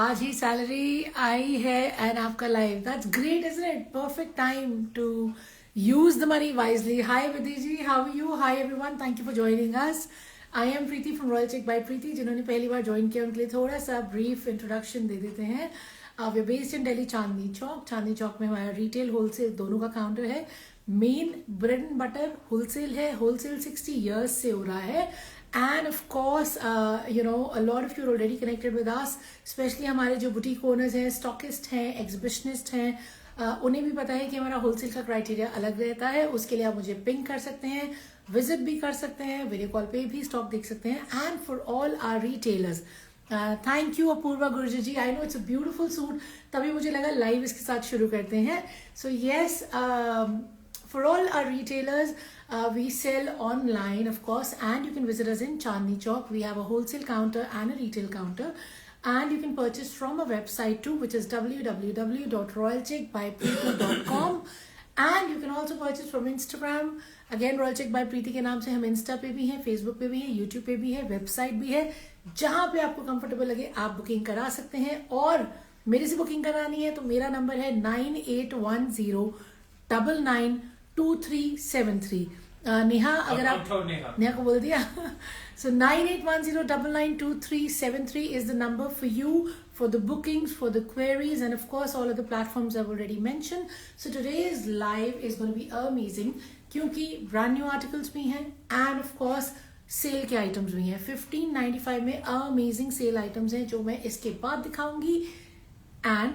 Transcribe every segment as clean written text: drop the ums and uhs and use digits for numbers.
आज ही सैलरी आई है एंड आपका live that's great isn't it perfect time to use the money wisely. Hi Vidhi ji, how are you? Hi everyone, thank you for joining us. I am Preeti from Royal Check by Preeti. जिन्होंने पहली बार join किया उनके लिए थोड़ा सा brief introduction दे देते हैं. We are based in Delhi Chandni Chowk. Chandni Chowk में हमारा रिटेल होलसेल दोनों का काउंटर है. Main bread and butter wholesale है. होलसेल 60 years से हो रहा है. And of course, a lot of you are already connected with us. Especially हमारे जो बुटीक ओनर्स हैं, स्टॉकिस्ट हैं, एग्जिबिशनिस्ट हैं, उन्हें भी पता है कि हमारा होलसेल का क्राइटेरिया अलग रहता है. उसके लिए आप मुझे पिंग कर सकते हैं, विजिट भी कर सकते हैं, वीडियो कॉल पे भी स्टॉक देख सकते हैं. And for all our retailers, thank you Apurva Gurjar ji. I know it's a beautiful suit, तभी मुझे लगा लाइव इसके साथ शुरू करते हैं. So yes, for all our retailers, we sell online of course, and you can visit us in Chandni Chowk. We have a wholesale counter and a retail counter, and you can purchase from a website too, which is www.royalcheckbypreeti.com. And you can also purchase from Instagram. Again, Royal Check by Preeti के नाम से हम Insta पे भी हैं, Facebook पे भी हैं, यूट्यूब पे भी है, वेबसाइट भी है. जहां पे आपको कंफर्टेबल लगे आप बुकिंग करा सकते हैं. और मेरे से बुकिंग करानी है तो मेरा नंबर है 9810992373. नेहा, अगर आप नेहा को बोल दिया. So 9810992373 is the number for you, for the bookings, for the queries, and of course all of the platforms I've already mentioned. So today's live is going to be amazing क्योंकि brand new articles भी हैं and of course cell के items भी हैं. 1595 में amazing cell items हैं जो मैं इसके बाद दिखाऊंगी. एंड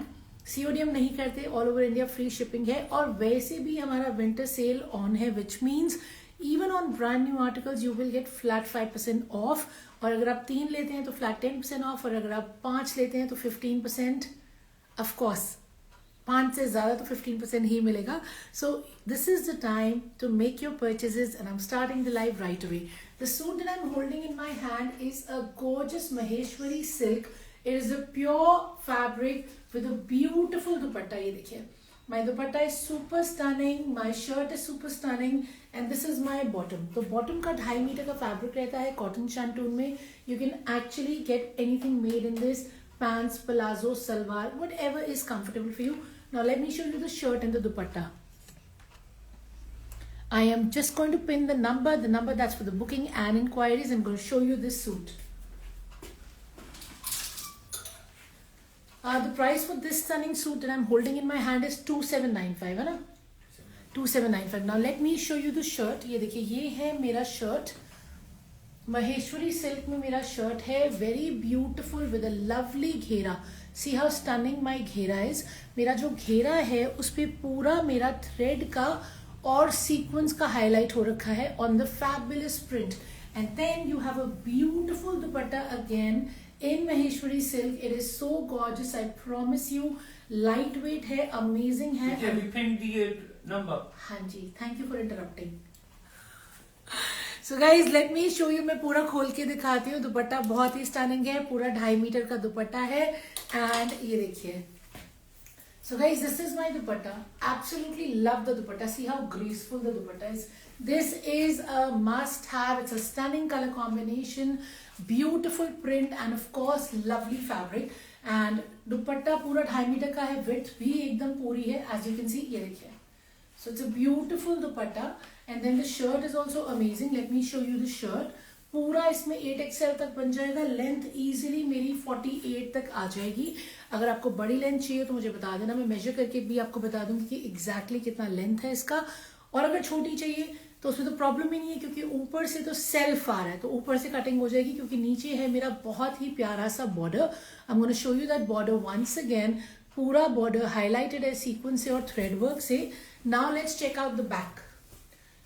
COD हम नहीं करते, all over India free shipping है. और वैसे भी हमारा विंटर सेल ऑन है, which means even on brand new articles you will get flat 5% of. और अगर आप 3 लेते हैं तो फ्लैट 10% ऑफ, और अगर आप 5 लेते हैं तो 15%. ऑफकोर्स 5 से ज़्यादा तो 15% ही मिलेगा. So this is the time to make your purchases and I am starting the live right away. The suit that I am holding in my hand is a gorgeous Maheshwari silk. It is a pure fabric with a beautiful dupatta. ये देखिए, my dupatta is super stunning, my shirt is super stunning, and this is my bottom. तो bottom का 2.5 metre का fabric रहता है cotton shantoon में. You can actually get anything made in this: pants, palazzo, salwar, whatever is comfortable for you. Now let me show you the shirt and the dupatta. I am just going to pin the number that's for the booking and inquiries. I'm going to show you this suit. The price for this stunning suit that I'm holding in my hand is 2795, है ना? 2795. Now let me show you the shirt. ये देखिए, ये है मेरा shirt. Maheshwari silk में मेरा shirt है. Very beautiful with a lovely घेरा. सी हाउ स्टनिंग माई घेरा इज. मेरा जो घेरा है उस पे पूरा मेरा थ्रेड का और सीक्वेंस का हाईलाइट हो रखा है on the fabulous print. And then you have a beautiful dupatta again in Maheshwari silk. It is so gorgeous, I promise you. Lightweight है, amazing है. Can we ping the number? हाँ जी, thank you for interrupting. So guys, let me show you. मैं पूरा खोल के दिखाती हूँ. दुपट्टा बहुत ही स्टनिंग है, पूरा 2.5 मीटर का दुपट्टा है. एंड ये देखिए. So guys, this is my dupatta. Absolutely love the dupatta. See how graceful the dupatta is. This is a must have. It's a stunning color combination, beautiful print, and of course lovely fabric. And dupatta पूरा 2.5 metre का है. width भी एकदम पूरी है, as you can see. ये देखिए. So it's a beautiful dupatta. And then the shirt is also amazing. Let me show you the shirt. पूरा इसमें 8XL तक बन जाएगा. लेंथ इजीली मेरी 48 तक आ जाएगी. अगर आपको बड़ी लेंथ चाहिए तो मुझे बता देना, मैं मेजर करके भी आपको बता दूंगी कि एग्जैक्टली कितना लेंथ है इसका. और अगर छोटी चाहिए तो उसमें तो प्रॉब्लम ही नहीं है, क्योंकि ऊपर से तो सेल्फ आ रहा है, तो ऊपर से कटिंग हो जाएगी. क्योंकि नीचे है मेरा बहुत ही प्यारा सा border. I am gonna show you that border once again. पूरा बॉर्डर हाईलाइटेड है सीक्वेंस से और थ्रेड वर्क से. Now let's check out the back.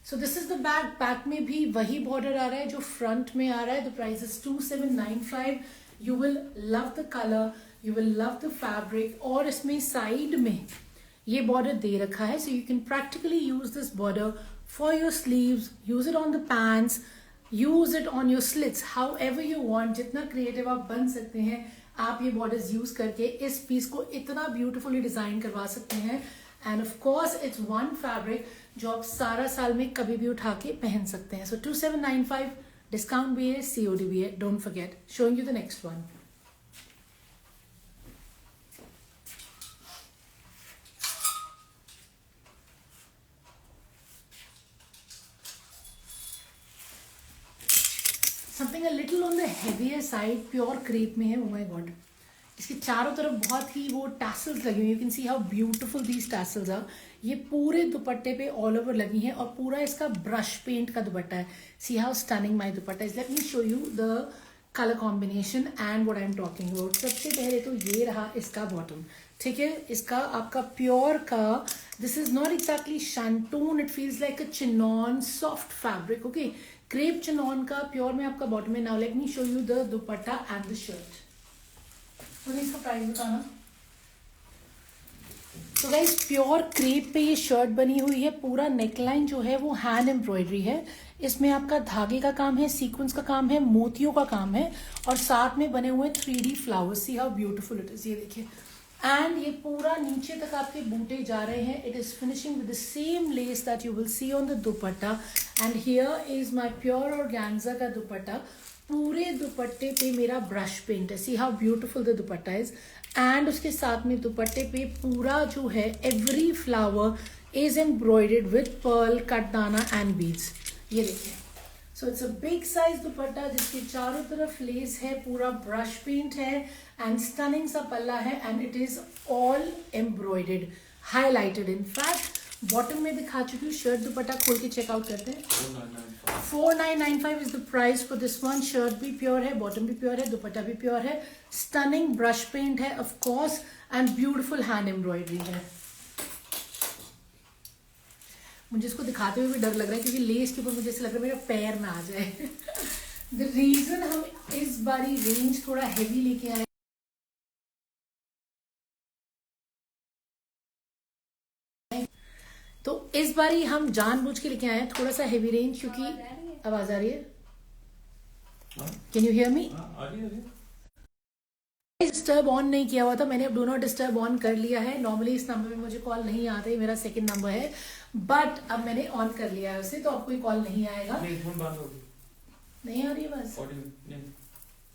So this is the back. Back में भी वही बॉर्डर आ रहा है जो फ्रंट में आ रहा है. The price is 2795. You will love the colour, you will love the fabric. और इसमें साइड में ये बॉर्डर दे रखा है. So you can practically use this border for your sleeves, use it on the pants, use it on your slits, how ever you want. जितना creative आप बन सकते हैं आप ये बॉर्डर्स यूज करके इस पीस को इतना ब्यूटिफुली डिजाइन करवा सकते हैं. And of course it's one fabric जो आप सारा साल में कभी भी उठा के पहन सकते हैं. सो 2795 डिस्काउंट भी है, COD भी है. Don't forget. Showing you the next one. Being a little on the heavier side, pure crepe में है. ओ माय गॉड, इसके चारों तरफ बहुत ही वो टैसल्स लगे हुए. You can see how beautiful these tassels are. ये पूरे दुपट्टे पे ऑल ओवर लगी हैं और पूरा इसका ब्रश पेंट का दुपट्टा है. See how stunning my dupatta is. Late me show you the colour combination and what I am talking about. सबसे पहले तो ये रहा इसका बॉटम. ठीक है, इसका आपका प्योर का, this is not exactly shantoon, it feels like a chinon soft fabric. Okay, crepe chinon का प्योर में आपका बॉटम है. Now let me show you the dupatta and the shirt. मुझे इसका प्राइस बताना. तो गाइस प्योर क्रेप पे ये शर्ट बनी हुई है. पूरा नेकलाइन जो है वो हैंड एम्ब्रॉयडरी है. इसमें आपका धागे का काम है, सीक्वेंस का काम है, मोतियों का काम है और साथ में बने हुए 3D flowers. C how beautiful it is. ये देखिए, एंड ये पूरा नीचे तक आपके बूटे जा रहे हैं. It is finishing with the same lace that you will see on the dupatta. And here is my pure organza का दुपट्टा. पूरे दुपट्टे पे मेरा ब्रश पेंट है. See how beautiful the dupatta is. And उसके साथ में दुपट्टे पे पूरा जो है every flower is embroidered with pearl, कटदाना एंड बीड्स. ये देखिए, so it's a big size dupatta जिसके चारों तरफ लेस है, पूरा ब्रश पेंट है एंड स्टनिंग सा पल्ला है. And it is all embroidered, highlighted. In fact bottom में दिखा चुकी हूँ. शर्ट दुपट्टा खोल के चेकआउट करते हैं. 4995 is the price for this one. Shirt भी प्योर है, बॉटम भी प्योर है, दुपट्टा भी प्योर है. स्टनिंग ब्रश पेंट है of course and beautiful hand embroidery है. मुझे इसको दिखाते हुए भी डर लग रहा है क्योंकि लेस के ऊपर मुझे ऐसा लग रहा है मेरा पैर ना आ जाए. द रीजन हम इस बारी रेंज थोड़ा हैवी लेके आए, तो इस बारी हम जानबूझ के लेके आए हैं थोड़ा सा हेवी रेंज. क्योंकि आवाज आ रही है? Can you hear me? Disturb on नहीं किया हुआ था मैंने, अब डू नॉट डिस्टर्ब ऑन कर लिया है. नॉर्मली इस नंबर पे मुझे कॉल नहीं आता है, मेरा सेकंड नंबर है, बट अब मैंने ऑन कर लिया है उसे, तो अब कोई कॉल नहीं आएगा. नहीं आ रही है बस.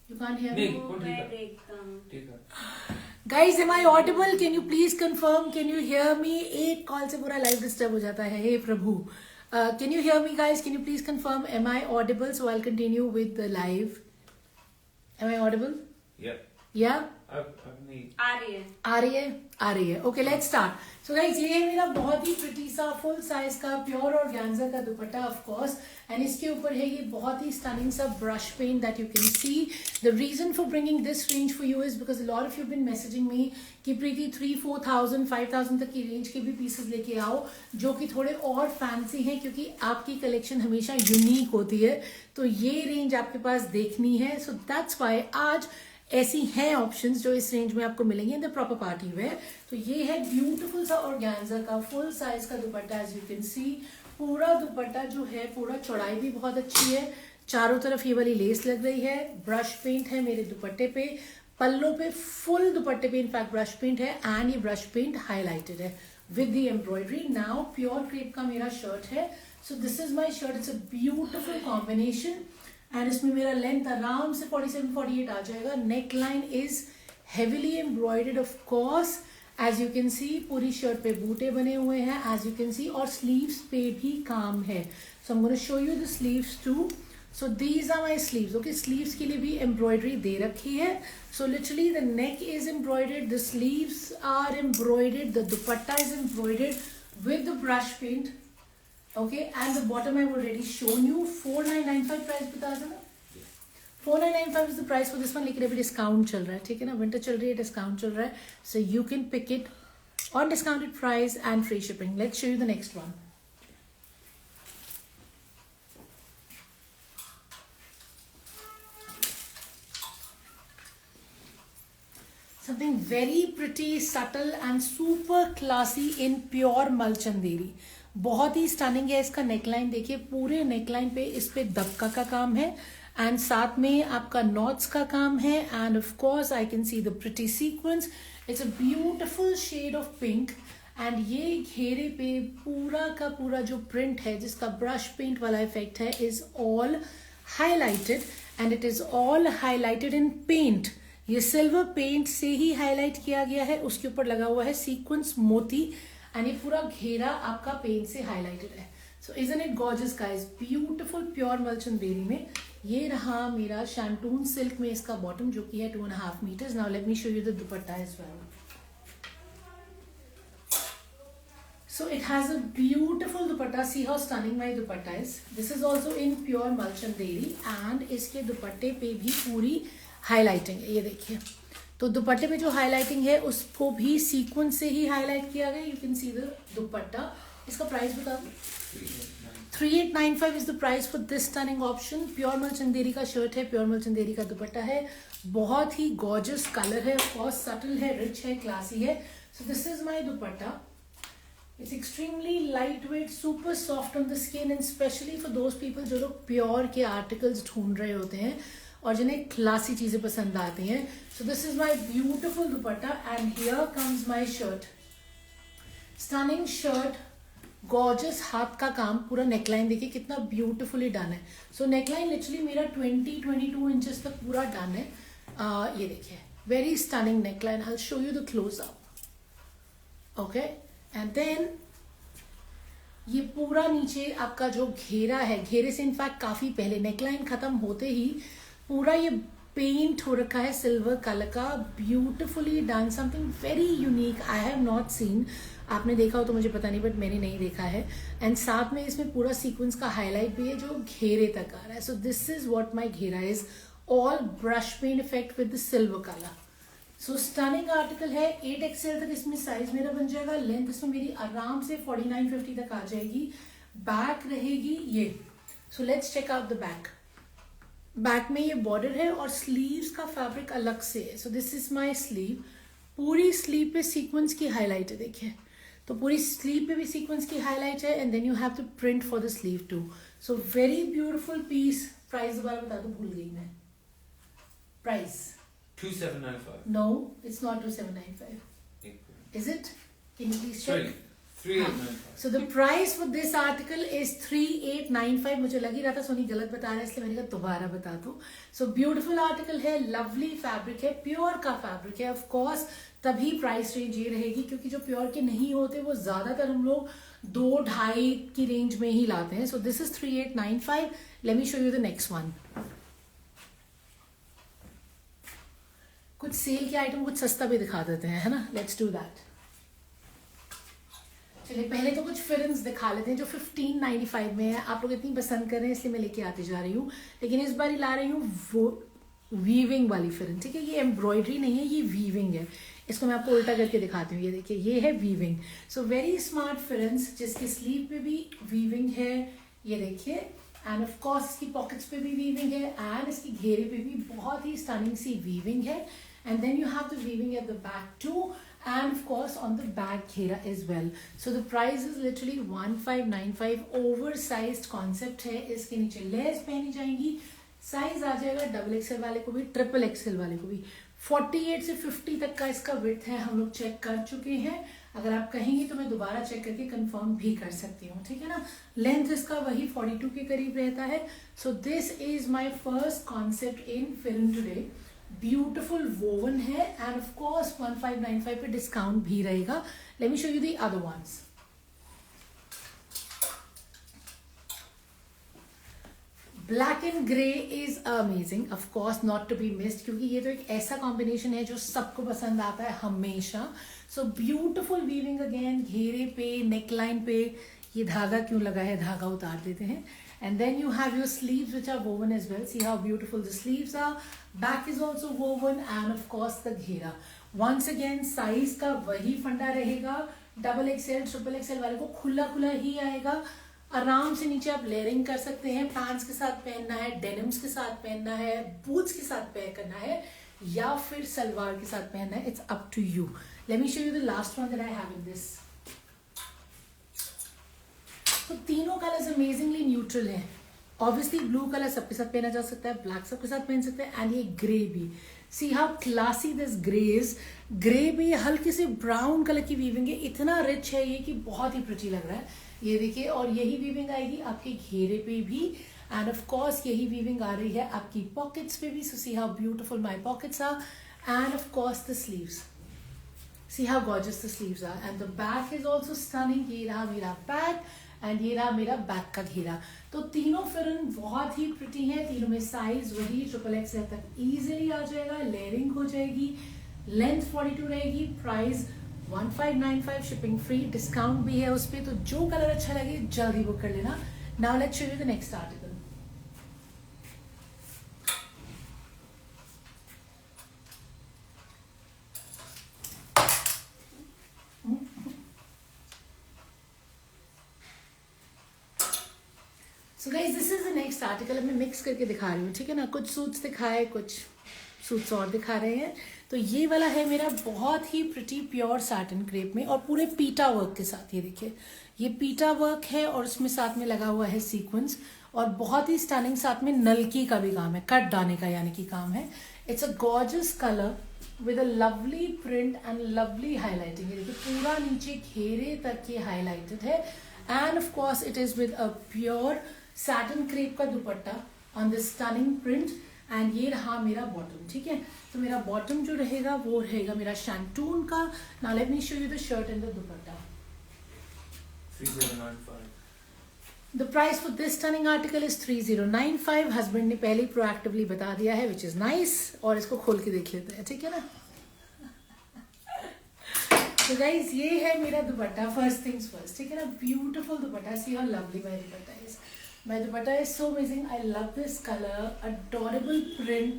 You can't hear me? Guys am I audible? Can you please confirm? Can you hear me? एक कॉल से पूरा लाइव डिस्टर्ब हो जाता है. हे प्रभु, can you hear me guys? Can you please confirm? Am I audible? So I continue with the live. Am I audible? या आ रही है. Okay, let's start. So guys ये है मेरा बहुत ही प्रिटी सा फुल साइज का प्योर ऑर्गेन्जा का दुपट्टा ऑफ कोर्स. एंड इसके ऊपर है ये बहुत ही स्टनिंग सा brush paint that you can see. The reason for bringing this range for you is because lot of you been messaging me कि प्रीति 3-4,000 5,000 तक की रेंज के भी पीसेस लेके आओ जो कि थोड़े और फैंसी हैं, क्योंकि आपकी कलेक्शन हमेशा यूनिक होती है. तो ये रेंज आपके पास देखनी है. सो दैट्स वाई आज ऐसी हैं ऑप्शंस जो इस रेंज में आपको मिलेंगे in the proper party wear. तो ये है ब्यूटीफुल सा ऑर्गेन्जा का फुल साइज का dupatta. As you can see पूरा दुपट्टा जो है, पूरा चौड़ाई भी बहुत अच्छी है, चारों तरफ ये वाली लेस लग रही है, ब्रश पेंट है मेरे दुपट्टे पे, पल्लों पे फुल दुपट्टे पे इनफैक्ट ब्रश पेंट है एंड ये ब्रश पेंट हाईलाइटेड है with the embroidery. Now pure crepe का मेरा शर्ट है. So this is my shirt. It's a beautiful combination and इसमें मेरा लेंथ आराम से 47-48 आ जाएगा. Neck line is heavily embroidered of course. As you can see पूरी शर्ट पे बूटे बने हुए हैं एज यू कैन सी, और स्लीव्स पे भी काम है. So I am gonna show you the sleeves too. So these are my sleeves. Okay, sleeves के लिए भी एम्ब्रॉयडरी दे रखी है. So literally the neck is embroidered, the sleeves are embroidered, the dupatta is embroidered with the brush paint. Okay, and the bottom I've already shown you. 4995 price बता देना. 4995 is the price for this one. लेकिन अभी discount चल रहा है, ठीक है ना, विंटर चल रही है, डिस्काउंट चल रहा है. So you can pick it on discounted price and free shipping. Let's show you the next one. Something very pretty, subtle and super classy in pure malchanderi. बहुत ही स्टनिंग है. इसका नेकलाइन देखिए, पूरे नेकलाइन पे इस पे दबका का काम है एंड साथ में आपका नॉट्स का काम है. And of course I can see the pretty sequins. It's a beautiful shade of pink and ये घेरे पे पूरा का पूरा जो प्रिंट है जिसका ब्रश पेंट वाला इफेक्ट है is all highlighted and it is all highlighted in paint. ये सिल्वर पेंट से ही हाईलाइट किया गया है. उसके ऊपर लगा हुआ है सीक्वेंस मोती एंड ये पूरा घेरा आपका पेंट से हाईलाइटेड है. So isn't it gorgeous guys, beautiful pure Malchanderi में। ये रहा मेरा शैंटून सिल्क में इसका बॉटम जो कि है 2.5 metres. Now let me show you the dupatta as well. So it has a beautiful dupatta. See how stunning my dupatta is. This is also in pure malchanderi and इसके दुपट्टे पे भी पूरी हाईलाइटिंग है। ये देखिए, तो दुपट्टे पे जो हाईलाइटिंग है उसको भी सीक्वेंस से ही हाईलाइट किया गया। You can see the dupatta. इसका प्राइस बता दो। 3895 is the price for this stunning option. Pure Malchanderi का शर्ट है, प्योर मलचंदेरी का दुपट्टा है, बहुत ही गॉर्जियस कलर है, ऑफ कोर्स सटल है, रिच है, क्लासी है। So this is my dupatta. It's extremely lightweight, super soft on the skin and especially for those people जो लोग प्योर के आर्टिकल्स ढूंढ रहे होते हैं और जिन्हें क्लासी चीजें पसंद आती हैं। So this is my beautiful dupatta and here comes my shirt. Stunning shirt, gorgeous हाथ का काम, पूरा नेकलाइन देखिए कितना ब्यूटिफुली डन है। So नेकलाइन लिटरली मेरा 22 इंचेस तक पूरा डन है। ये देखिए, very stunning neckline. I'll show you the close up. Okay. And then ये पूरा नीचे आपका जो घेरा है, घेरे से इनफैक्ट काफी पहले नेकलाइन खत्म होते ही पूरा ये पेंट हो रखा है सिल्वर कलर का, beautifully done, something very unique I have not seen. आपने देखा हो तो मुझे पता नहीं, बट मैंने नहीं देखा है। एंड साथ में इसमें पूरा सीक्वेंस का हाईलाइट भी है जो घेरे तक आ रहा है। So this is what my घेरा is, all brush paint effect with the silver colour. So stunning article है। 8XL तक इसमें साइज मेरा बन जाएगा। लेंथ इसमें मेरी आराम से 49-50 तक आ जाएगी। बैक रहेगी ये। So let's check out the back. Back में ये बॉर्डर है और स्लीव्स का फैब्रिक अलग से है। So this is my sleeve. पूरी स्लीव पे सीक्वेंस की हाईलाइट है, देखिए, तो पूरी स्लीव पे भी सीक्वेंस की हाईलाइट है and then you have two print for the sleeve too. So very beautiful piece. Price दोबारा बता दो, भूल गई मैं। Price 2795. No, it's not 2795. Is it? Can you please check? 3895. So the price for this article is 3895. मुझे लग ही रहा था सोनी गलत बता रहा है, इसलिए मैंने कहा दोबारा बता दो। So beautiful article है, lovely fabric है, प्योर का fabric है। Of course तभी प्राइस रेंज ये रहेगी क्योंकि जो प्योर के नहीं होते वो ज्यादातर हम लोग 2-2.5 की रेंज में ही लाते हैं। So this is 3895. Let me show you the next one. कुछ सेल के आइटम कुछ सस्ता भी दिखा देते हैं, है ना। Let's do that. चलिए पहले तो कुछ फिरन्स दिखा लेते हैं जो 1595 में है। आप लोग इतनी पसंद कर रहे हैं इसलिए मैं लेके आती जा रही हूँ, लेकिन इस बार ला रही हूँ वो वीविंग वाली फिरन। ठीक है, ये एम्ब्रॉयडरी नहीं है, ये वीविंग है। इसको मैं आपको उल्टा करके दिखाती हूँ। ये देखिए, ये है वीविंग। सो वेरी स्मार्ट फिरन्स जिसकी स्लीव पे भी वीविंग है, ये देखिए, एंड ऑफ कोर्स इसकी पॉकेट्स पे भी वीविंग है एंड इसकी घेरे पे भी बहुत ही स्टनिंग सी वीविंग है। And then you have the weaving at the back too, and of course on the back ghera as well. So the price is literally 1595. Oversized concept है। इसके नीचे लेस पहनी जाएंगी। साइज आ जाएगा XXL वाले को भी, XXL वाले को भी। 48 से 50 तक का इसका विड्थ है, हम लोग चेक कर चुके हैं। अगर आप कहेंगे तो मैं दोबारा चेक करके कंफर्म भी कर सकती हूँ, ठीक है ना। लेंथ इसका वही 42 के करीब रहता है। So this is my first concept in film today. Beautiful woven है एंड ऑफ कोर्स 1595 पे डिस्काउंट भी रहेगा। Let me show you the other ones. Black and grey is amazing, of course not to be missed, क्योंकि ये तो एक ऐसा combination है जो सबको पसंद आता है हमेशा। सो ब्यूटिफुल वीविंग अगेन, घेरे पे, नेकलाइन पे। ये धागा क्यों लगा है, धागा उतार देते हैं। And then you have your sleeves which are woven as well. See how beautiful the sleeves are. Back is also woven and of course the घेरा. Once again size का वही फंडा रहेगा। XXL, XXL वाले को खुला खुला ही आएगा। आराम से नीचे आप लेयरिंग कर सकते हैं। पैंट्स के साथ पहनना है, डेनिम्स के साथ पहनना है, बूट्स के साथ पेयर करना है, या फिर सलवार के साथ पहनना है। It's up to you. Let me show you the last one that I have in this. तो तीनों कलर्स अमेजिंगली न्यूट्रल है। ऑब्वियसली ब्लू कलर सबके साथ पहना जा सकता है, ब्लैक सबके साथ पहन सकते हैं, एंड ये ग्रे भी। See how classy this grey is. Grey भी हल्के से ब्राउन कलर की वीविंग है, इतना रिच है ये कि बहुत ही प्रिटी लग रहा है। ये देखिए, और यही वीविंग आएगी आपके घेरे पे भी, एंड ऑफ कोर्स यही वीविंग आ रही है आपकी पॉकेट्स पे भी। So see how beautiful my pockets are, and of course the sleeves. See how gorgeous the sleeves are, and the back is also stunning. ये रहा मेरा back, एंड ये रहा मेरा बैक का घेरा। तो तीनों फिरन बहुत ही प्रिटी है, तीनों में साइज वही XXL तक इजीली आ जाएगा, लेयरिंग हो जाएगी, लेंथ 42 रहेगी, प्राइस 1595, शिपिंग फ्री, डिस्काउंट भी है उस पर। तो जो कलर अच्छा लगे जल्दी बुक कर लेना। Now let's show you the next article. So guys this is the next article. अब मैं मिक्स करके दिखा रही हूँ, ठीक है ना, कुछ सूट्स दिखाए, कुछ सूट्स और दिखा रहे हैं। तो ये वाला है मेरा बहुत ही प्रिटी प्योर सैटिन क्रेप में और पूरे पीटा वर्क के साथ। ये देखिए, ये पीटा वर्क है और उसमें साथ में लगा हुआ है सीक्वेंस और बहुत ही स्टनिंग साथ में नलकी का भी काम है, कट दाने का यानी कि काम है। It's a gorgeous colour with a lovely print and lovely highlighting. ये देखिए पूरा नीचे घेरे तक ये हाईलाइटेड है and of course it is with a pure satin crepe का dupatta on this stunning print. And ये रहा मेरा बॉटम, ठीक है। तो मेरा बॉटम जो रहेगा वो रहेगा मेरा शैंटून का। Now let me show you the shirt and the dupatta. 3095. The price for this stunning article is 3095. Husband ने पहले ही प्रोएक्टिवली बता दिया है, विच इज नाइस। और इसको खोल के देख लेते हैं, ठीक है ना। तो गाइज ये है मेरा दुपट्टा, फर्स्ट थिंग्स फर्स्ट, ठीक है ना। Beautiful dupatta, see how lovely my dupatta is. My dupatta is so amazing. I love this color, adorable print,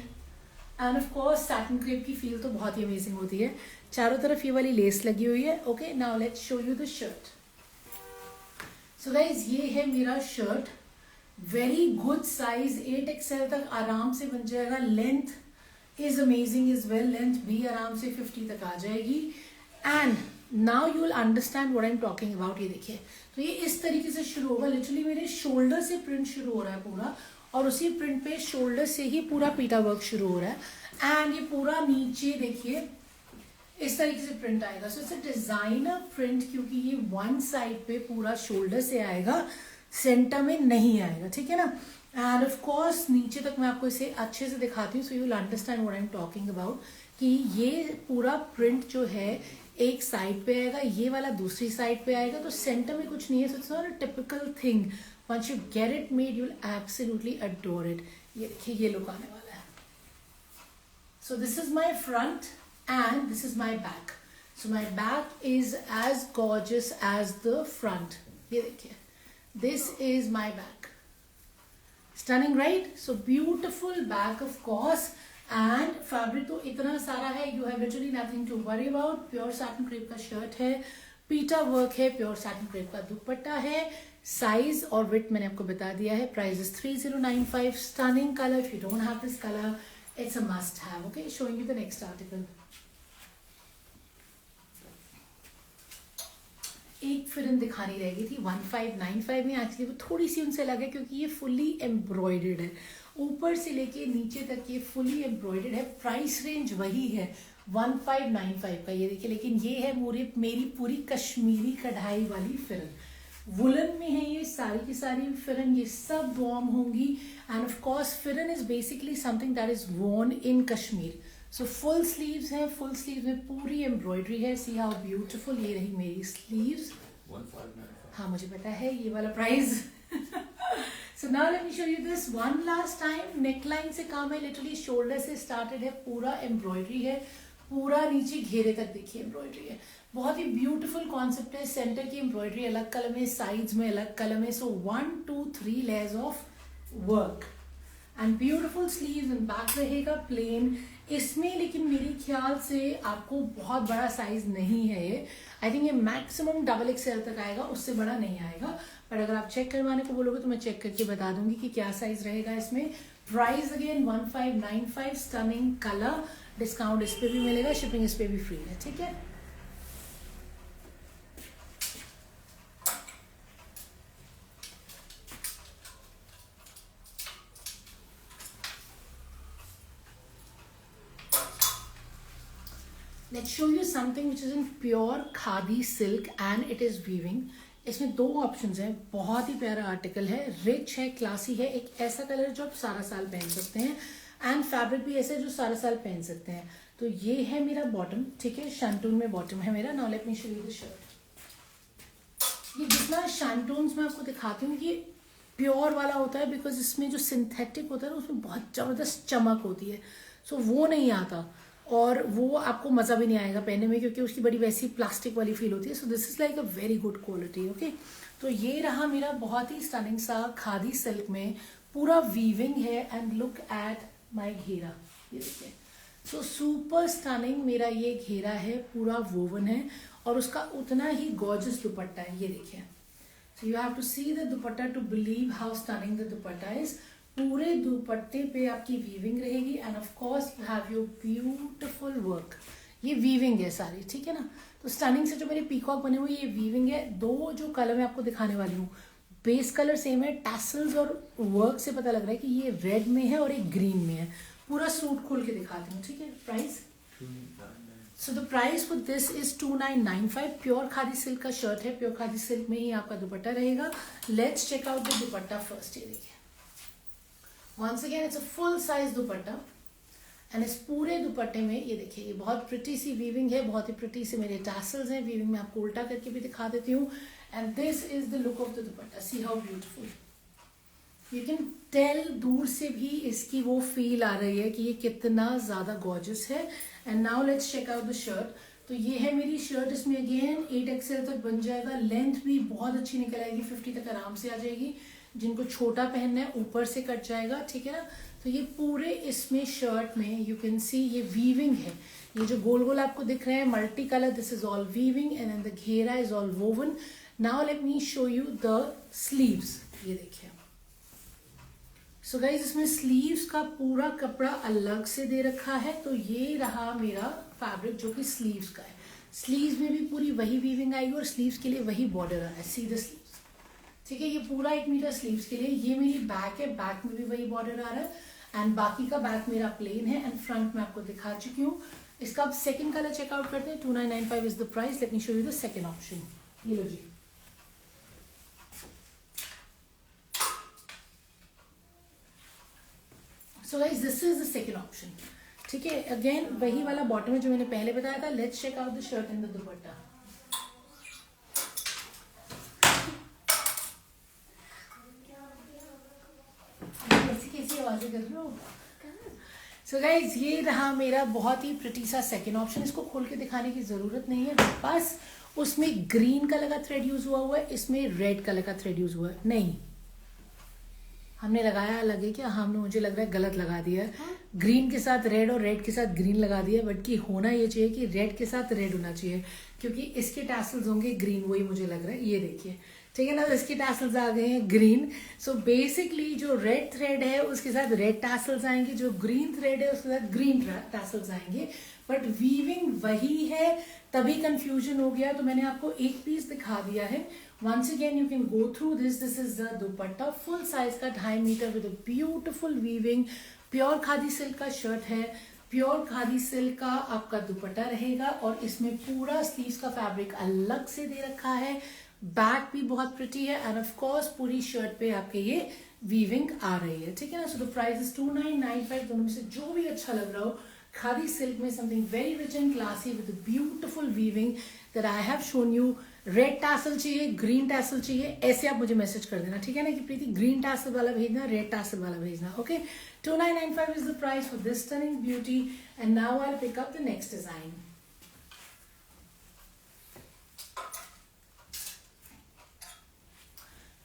and of course satin crepe की feel तो बहुत ही amazing होती है। चारों तरफ ये वाली लेस लगी हुई है। Okay, now let's show you the shirt. So guys, ये है मेरा shirt, very good size, 8XL तक आराम से बन जाएगा। Length is amazing is well, length भी आराम से 50 तक आ जाएगी। And now you will understand what I am talking about. ये देखिए, तो ये इस तरीके से शुरू होगा, लिटरली मेरे शोल्डर से प्रिंट शुरू हो रहा है पूरा, और उसी प्रिंट पे शोल्डर से ही पूरा पीटा वर्क शुरू हो रहा है। एंड ये पूरा नीचे देखिए इस तरीके से प्रिंट आएगा। सो इट्स अ डिजाइनर प्रिंट, क्योंकि ये वन साइड पे पूरा शोल्डर से आएगा, सेंटर में नहीं आएगा, ठीक है ना। एंड ऑफ कोर्स नीचे तक मैं आपको इसे अच्छे से दिखाती हूँ, so you will understand what I am talking about. कि ये पूरा प्रिंट जो है एक साइड पे आएगा, ये वाला दूसरी साइड पे आएगा, तो सेंटर में कुछ नहीं है। So it's not a typical thing. Once you get it made you will absolutely adore it. ये देखिए, ये लुक आने वाला है। So this is my front and this is my back. So my back is as gorgeous as the front. ये देखिए, this is my back. Stunning, right? So beautiful back of course. And fabric तो इतना सारा है, you have literally nothing to worry about. Pure satin crepe का shirt है, पीटा work है, प्योर satin crepe का दुपट्टा है। साइज और विड्थ मैंने आपको बता दिया है। Price is 3095. Stunning color. If you don't have this color, it's a must have. Okay, showing you the next article. एक फिरन दिखानी रह गई थी 1595 में। एक्चुअली वो थोड़ी सी उनसे अलग है, क्योंकि ये फुली एम्ब्रॉयडर्ड है, ऊपर से लेके नीचे तक ये फुली एम्ब्रॉयडर्ड है। प्राइस रेंज वही है 1595 का, ये देखिए। लेकिन ये है मेरी पूरी कश्मीरी कढ़ाई वाली फिरन, वुलन में है ये सारी की सारी फिरन, ये सब वॉर्म होंगी। And of course pheran is basically something that is worn in Kashmir. So full sleeves हैं, फुल स्लीव्स में पूरी एम्ब्रॉयडरी है। See how beautiful. ये रही मेरी स्लीव्स। 1595. हाँ, मुझे पता है ये वाला price. So now let me show you this one last time. Neckline से काम है, लिटरली शोल्डर से स्टार्टेड है, पूरा एम्ब्रॉयडरी है, पूरा नीचे घेरे तक देखिए एम्ब्रॉयडरी है। बहुत ही ब्यूटीफुल कॉन्सेप्ट है। सेंटर की एम्ब्रॉयडरी अलग कलर में, साइड्स में अलग कलर में। सो 1 2 3 layers of work and beautiful sleeves and back रहेगा प्लेन इसमें। लेकिन मेरे ख्याल से आपको बहुत बड़ा साइज नहीं है ये। आई थिंक ये मैक्सिमम XXL तक आएगा, उससे बड़ा नहीं आएगा। पर अगर आप चेक करवाने को बोलोगे तो मैं चेक करके बता दूंगी कि क्या साइज रहेगा इसमें। Price again 1595। Stunning colour, discount इस पे भी मिलेगा, शिपिंग इस पे भी फ्री है, ठीक है। Let's show you something which is in pure khadi silk and it is weaving. इसमें दो ऑप्शंस हैं। बहुत ही प्यारा आर्टिकल है, रिच है, क्लासी है। एक ऐसा कलर जो आप सारा साल पहन सकते हैं, एंड फैब्रिक भी ऐसे जो सारा साल पहन सकते हैं। तो ये है मेरा बॉटम, ठीक है, शैंटून में बॉटम है मेरा। Now let me show you the shirt. ये ना शैंटून्स में आपको दिखाती हूँ, ये प्योर वाला होता है, बिकॉज इसमें जो सिंथेटिक होता है ना उसमें बहुत ज़बरदस्त चमक होती है, सो वो नहीं आता और वो आपको मज़ा भी नहीं आएगा पहनने में, क्योंकि उसकी बड़ी वैसी प्लास्टिक वाली फील होती है. So this is like a very good quality. Okay, तो ये रहा मेरा बहुत ही स्टनिंग सा खादी सिल्क में, पूरा वीविंग है. एंड लुक एट माई घेरा, ये देखिए. सो सुपर स्टनिंग मेरा ये घेरा है, पूरा वोवन है और उसका उतना ही गॉर्जियस दुपट्टा है. ये देखिए. So you have to see the dupatta to believe how stunning the dupatta is. पूरे दुपट्टे पे आपकी वीविंग रहेगी and of course you have your beautiful work. ये वीविंग है सारी, ठीक है ना. तो स्टनिंग से जो मेरे पीकॉक बने हुए ये वीविंग है. दो जो कलर मैं आपको दिखाने वाली हूँ, बेस कलर सेम है, टैसल्स और वर्क से पता लग रहा है कि ये रेड में है और एक ग्रीन में है. पूरा सूट खोल के दिखाती हूँ, ठीक है. Price, so the price for this is 2995. Pure khadi silk का शर्ट है, प्योर खादी सिल्क में ही आपका दुपट्टा रहेगा. Let's check out the dupatta first. ये देखिए, once again it's a full size dupatta and इस पूरे दुपट्टे में ये देखिए, ये बहुत प्रिटी सी वीविंग है, बहुत ही प्रिटी से मेरे टैसल्स हैं. वीविंग में आपको उल्टा करके भी दिखा देती हूँ. And this is the look of the dupatta. See how beautiful. You can tell, दूर से भी इसकी वो फील आ रही है कि ये कितना ज्यादा गॉर्जियस है. And now let's check out the shirt. तो ये है मेरी शर्ट. इसमें अगेन 8XL तक बन जाएगा. लेंथ भी बहुत अच्छी निकल आएगी, 50 तक आराम से आ जाएगी. जिनको छोटा पहनना है ऊपर से कट जाएगा, ठीक है ना. तो ये पूरे इसमें शर्ट में यू कैन सी ये वीविंग है. ये जो गोल गोल आपको दिख रहे हैं multi colour, this is all weaving and then the घेरा is all woven. Now let me show you the sleeves. ये देखिए. सो गाइज, इसमें स्लीव्स का पूरा कपड़ा अलग से दे रखा है. तो ये रहा मेरा फैब्रिक जो कि स्लीव्स का है. स्लीव्स में भी पूरी वही वीविंग आएगी और स्लीव्स के लिए वही बॉर्डर आ रहा है. सी द स्लीव्स, ठीक है. ये पूरा 1 मीटर स्लीव्स के लिए. ये मेरी बैक है, बैक में भी वही बॉर्डर आ रहा है एंड बाकी का बैक मेरा प्लेन है. एंड फ्रंट में आपको दिखा चुकी हूँ. इसका अब सेकंड कलर चेकआउट करते हैं. 2995 is the price. Let me show you the second option. ये लो जी. So guys, this is the second option, ठीक है. अगेन वही वाला बॉटम है जो मैंने पहले बताया था. Let's check out the shirt and the dupatta. कैसी आवाजें कर रहे हो. सो गाइज, ये रहा मेरा बहुत ही प्रिटी सा सेकेंड ऑप्शन. इसको खोल के दिखाने की जरूरत नहीं है, बस उसमें ग्रीन कलर का थ्रेड यूज हुआ है, इसमें रेड कलर का थ्रेड यूज हुआ है. नहीं, हमने लगाया अलग है क्या. हमने, मुझे लग रहा है गलत लगा दिया है. ग्रीन के साथ रेड और रेड के साथ ग्रीन लगा दिया. बट कि होना ये चाहिए कि रेड के साथ रेड होना चाहिए, क्योंकि इसके टैसल्स होंगे ग्रीन. वही मुझे लग रहा है. ये देखिए, ठीक है ना. इसके टैसल्स आ गए हैं ग्रीन. सो बेसिकली जो रेड थ्रेड है उसके साथ रेड टैसल्स आएंगे, जो ग्रीन थ्रेड है उसके साथ ग्रीन टैसल्स आएंगे. बट वीविंग वही है, तभी कंफ्यूजन हो गया. तो मैंने आपको एक पीस दिखा दिया है. Once again you can go through this. This is the dupatta, full size का 2.5 metre with a beautiful weaving. Pure khadi silk का शर्ट है, प्योर खादी सिल्क का आपका दुपट्टा रहेगा और इसमें पूरा स्लीव्स का फैब्रिक अलग से दे रखा है. बैक भी बहुत प्रिटी है एंड ऑफ कोर्स पूरी शर्ट पे आपके ये वीविंग आ रही है, ठीक है ना. सो द प्राइस इज 2995. दोनों में से जो भी अच्छा लग रहा हो. खादी सिल्क में something very rich and classy with beautiful weaving that I have shown you. Red tassel चाहिए, ग्रीन टैसल चाहिए, ऐसे आप मुझे मैसेज कर देना, ठीक है ना, कि प्रीति ग्रीन टैसल वाला भेजना, रेड टैसल वाला भेजना. Okay, 2995 is the price for this stunning beauty. And now I will pick up the next design.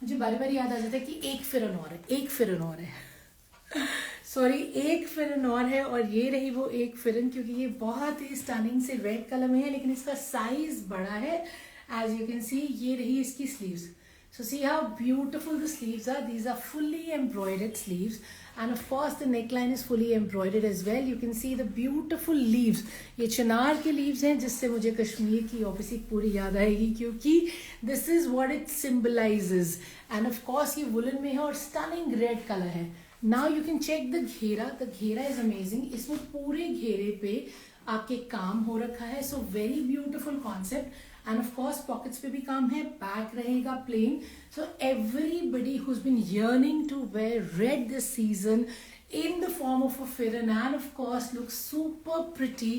मुझे बारी बारी याद आ जाता है कि एक फिरन और है, एक फिरन और है. सॉरी, एक फिरन और है और ये रही वो एक फिरन, क्योंकि ये बहुत ही स्टनिंग से रेड कलर में है लेकिन इसका साइज बड़ा है. As you can see, ये रही इसकी sleeves. So see how beautiful the sleeves are. These are fully embroidered sleeves, and of course the neckline is fully embroidered as well. You can see the beautiful leaves. ये चिनार के leaves हैं, जिससे मुझे कश्मीर की obviously पूरी याद आएगी, क्योंकि this is what it symbolizes. And of course ये woolen में है और stunning red color है. Now you can check the घेरा. The घेरा is amazing. इसमें पूरे घेरे पे आपके काम हो रखा है. So very beautiful concept. And of course pockets पे भी काम है. Back रहेगा plain. So everybody who's been yearning to wear red this season in the form of a firan, and of course looks super pretty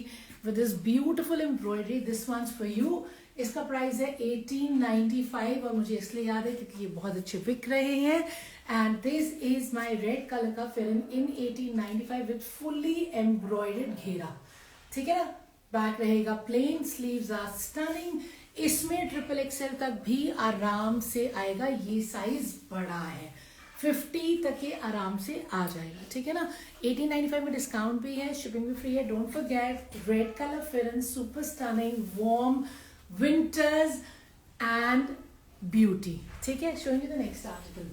with this beautiful embroidery. This one's for you. इसका price है 1895 और मुझे इसलिए याद है क्योंकि ये बहुत अच्छे बिक रहे हैं। And this is my red colour का फिरन इन 1895 विद फुल्ली एम्ब्रॉयडर्ड घेरा, ठीक है ना। बैक रहेगा प्लेन, स्लीव्स आर स्टनिंग। इसमें ट्रिपल एक्सएल तक भी आराम से आएगा, ये साइज बड़ा है, 50 तक ये आराम से आ जाएगा, ठीक है ना। 1895 में डिस्काउंट भी है, शिपिंग भी फ्री है। Don't forget red colour pheran, super stunning, warm winters and beauty, ठीक है। Showing you the next article.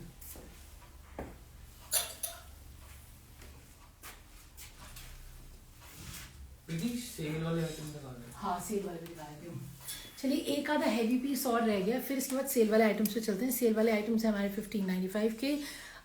Sale वाले आइटम दिखाने हैं। हाँ, सेल वाले भी दिखा देती हूँ। चलिए एक आधा हैवी पीस और रह गया, फिर इसके बाद सेल वाले आइटम्स पे चलते हैं। सेल वाले आइटम्स हैं हमारे 1595 के।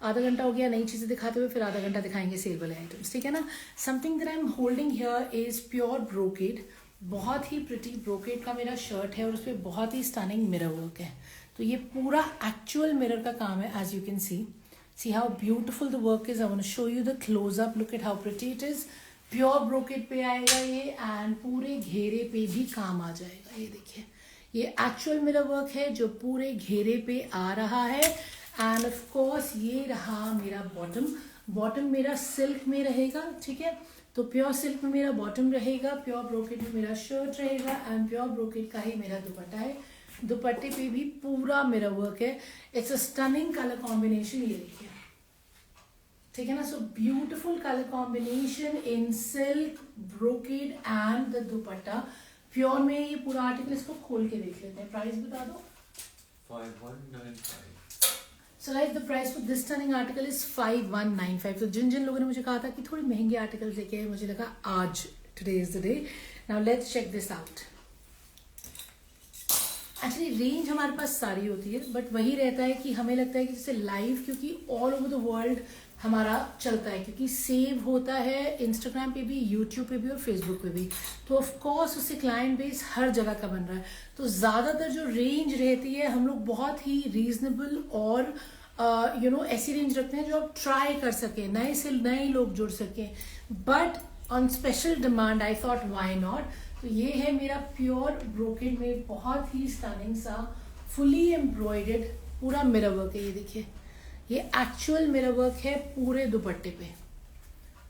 आधा घंटा हो गया नई चीज़ें दिखाते हुए, फिर आधा घंटा दिखाएंगे सेल वाले आइटम्स, ठीक है ना। Something that I am holding here is pure brocade. बहुत ही प्रिटी ब्रोकेड का मेरा शर्ट है और उस पर बहुत ही स्टनिंग मिरर वर्क है। तो ये पूरा एक्चुअल मिरर का काम है, as you can see how beautiful the work is. I want to show you the close up, look at how pretty it is. Pure brocade पे आएगा ये एंड पूरे घेरे पे भी काम आ जाएगा। ये देखिए, ये एक्चुअल मिरर वर्क है जो पूरे घेरे पे आ रहा है। एंड ऑफ कोर्स ये रहा मेरा बॉटम। बॉटम मेरा सिल्क में रहेगा, ठीक है। तो प्योर सिल्क में मेरा बॉटम रहेगा, प्योर ब्रोकेड में मेरा शर्ट रहेगा एंड प्योर ब्रोकेड का ही मेरा दुपट्टा है। दुपट्टे पे भी पूरा मिरर वर्क है। It's a stunning colour combination, ये देखिए, ठीक है ना। So beautiful colour combination in silk, brocade and the dupatta pure में। ये पूरा आर्टिकल, इसको खोल के देख लेते हैं। प्राइस बता दो। 5195। So guys the price for this stunning article is 5195। तो जिन जिन लोगों ने मुझे कहा था कि थोड़ी महंगे आर्टिकल लेके आए, मुझे लगा आज today is the day. Now let's check this out. Actually range हमारे पास सारी होती है, बट वही रहता है कि हमें लगता है कि जैसे लाइव, क्योंकि ऑल ओवर द वर्ल्ड हमारा चलता है, क्योंकि सेव होता है इंस्टाग्राम पे भी, यूट्यूब पे भी और फेसबुक पे भी। तो ऑफ कोर्स उससे क्लाइंट बेस हर जगह का बन रहा है। तो ज़्यादातर जो रेंज रहती है, हम लोग बहुत ही रीजनेबल और ऐसी रेंज रखते हैं जो आप ट्राई कर सकें, नए से नए लोग जुड़ सकें। But on special demand I thought why not. तो ये है मेरा प्योर ब्रोकेड में बहुत ही स्टनिंग सा फुली एम्ब्रॉयडर्ड पूरा मिरर वर्क है। ये देखिए, ये एक्चुअल मिरर वर्क है पूरे दुपट्टे पे।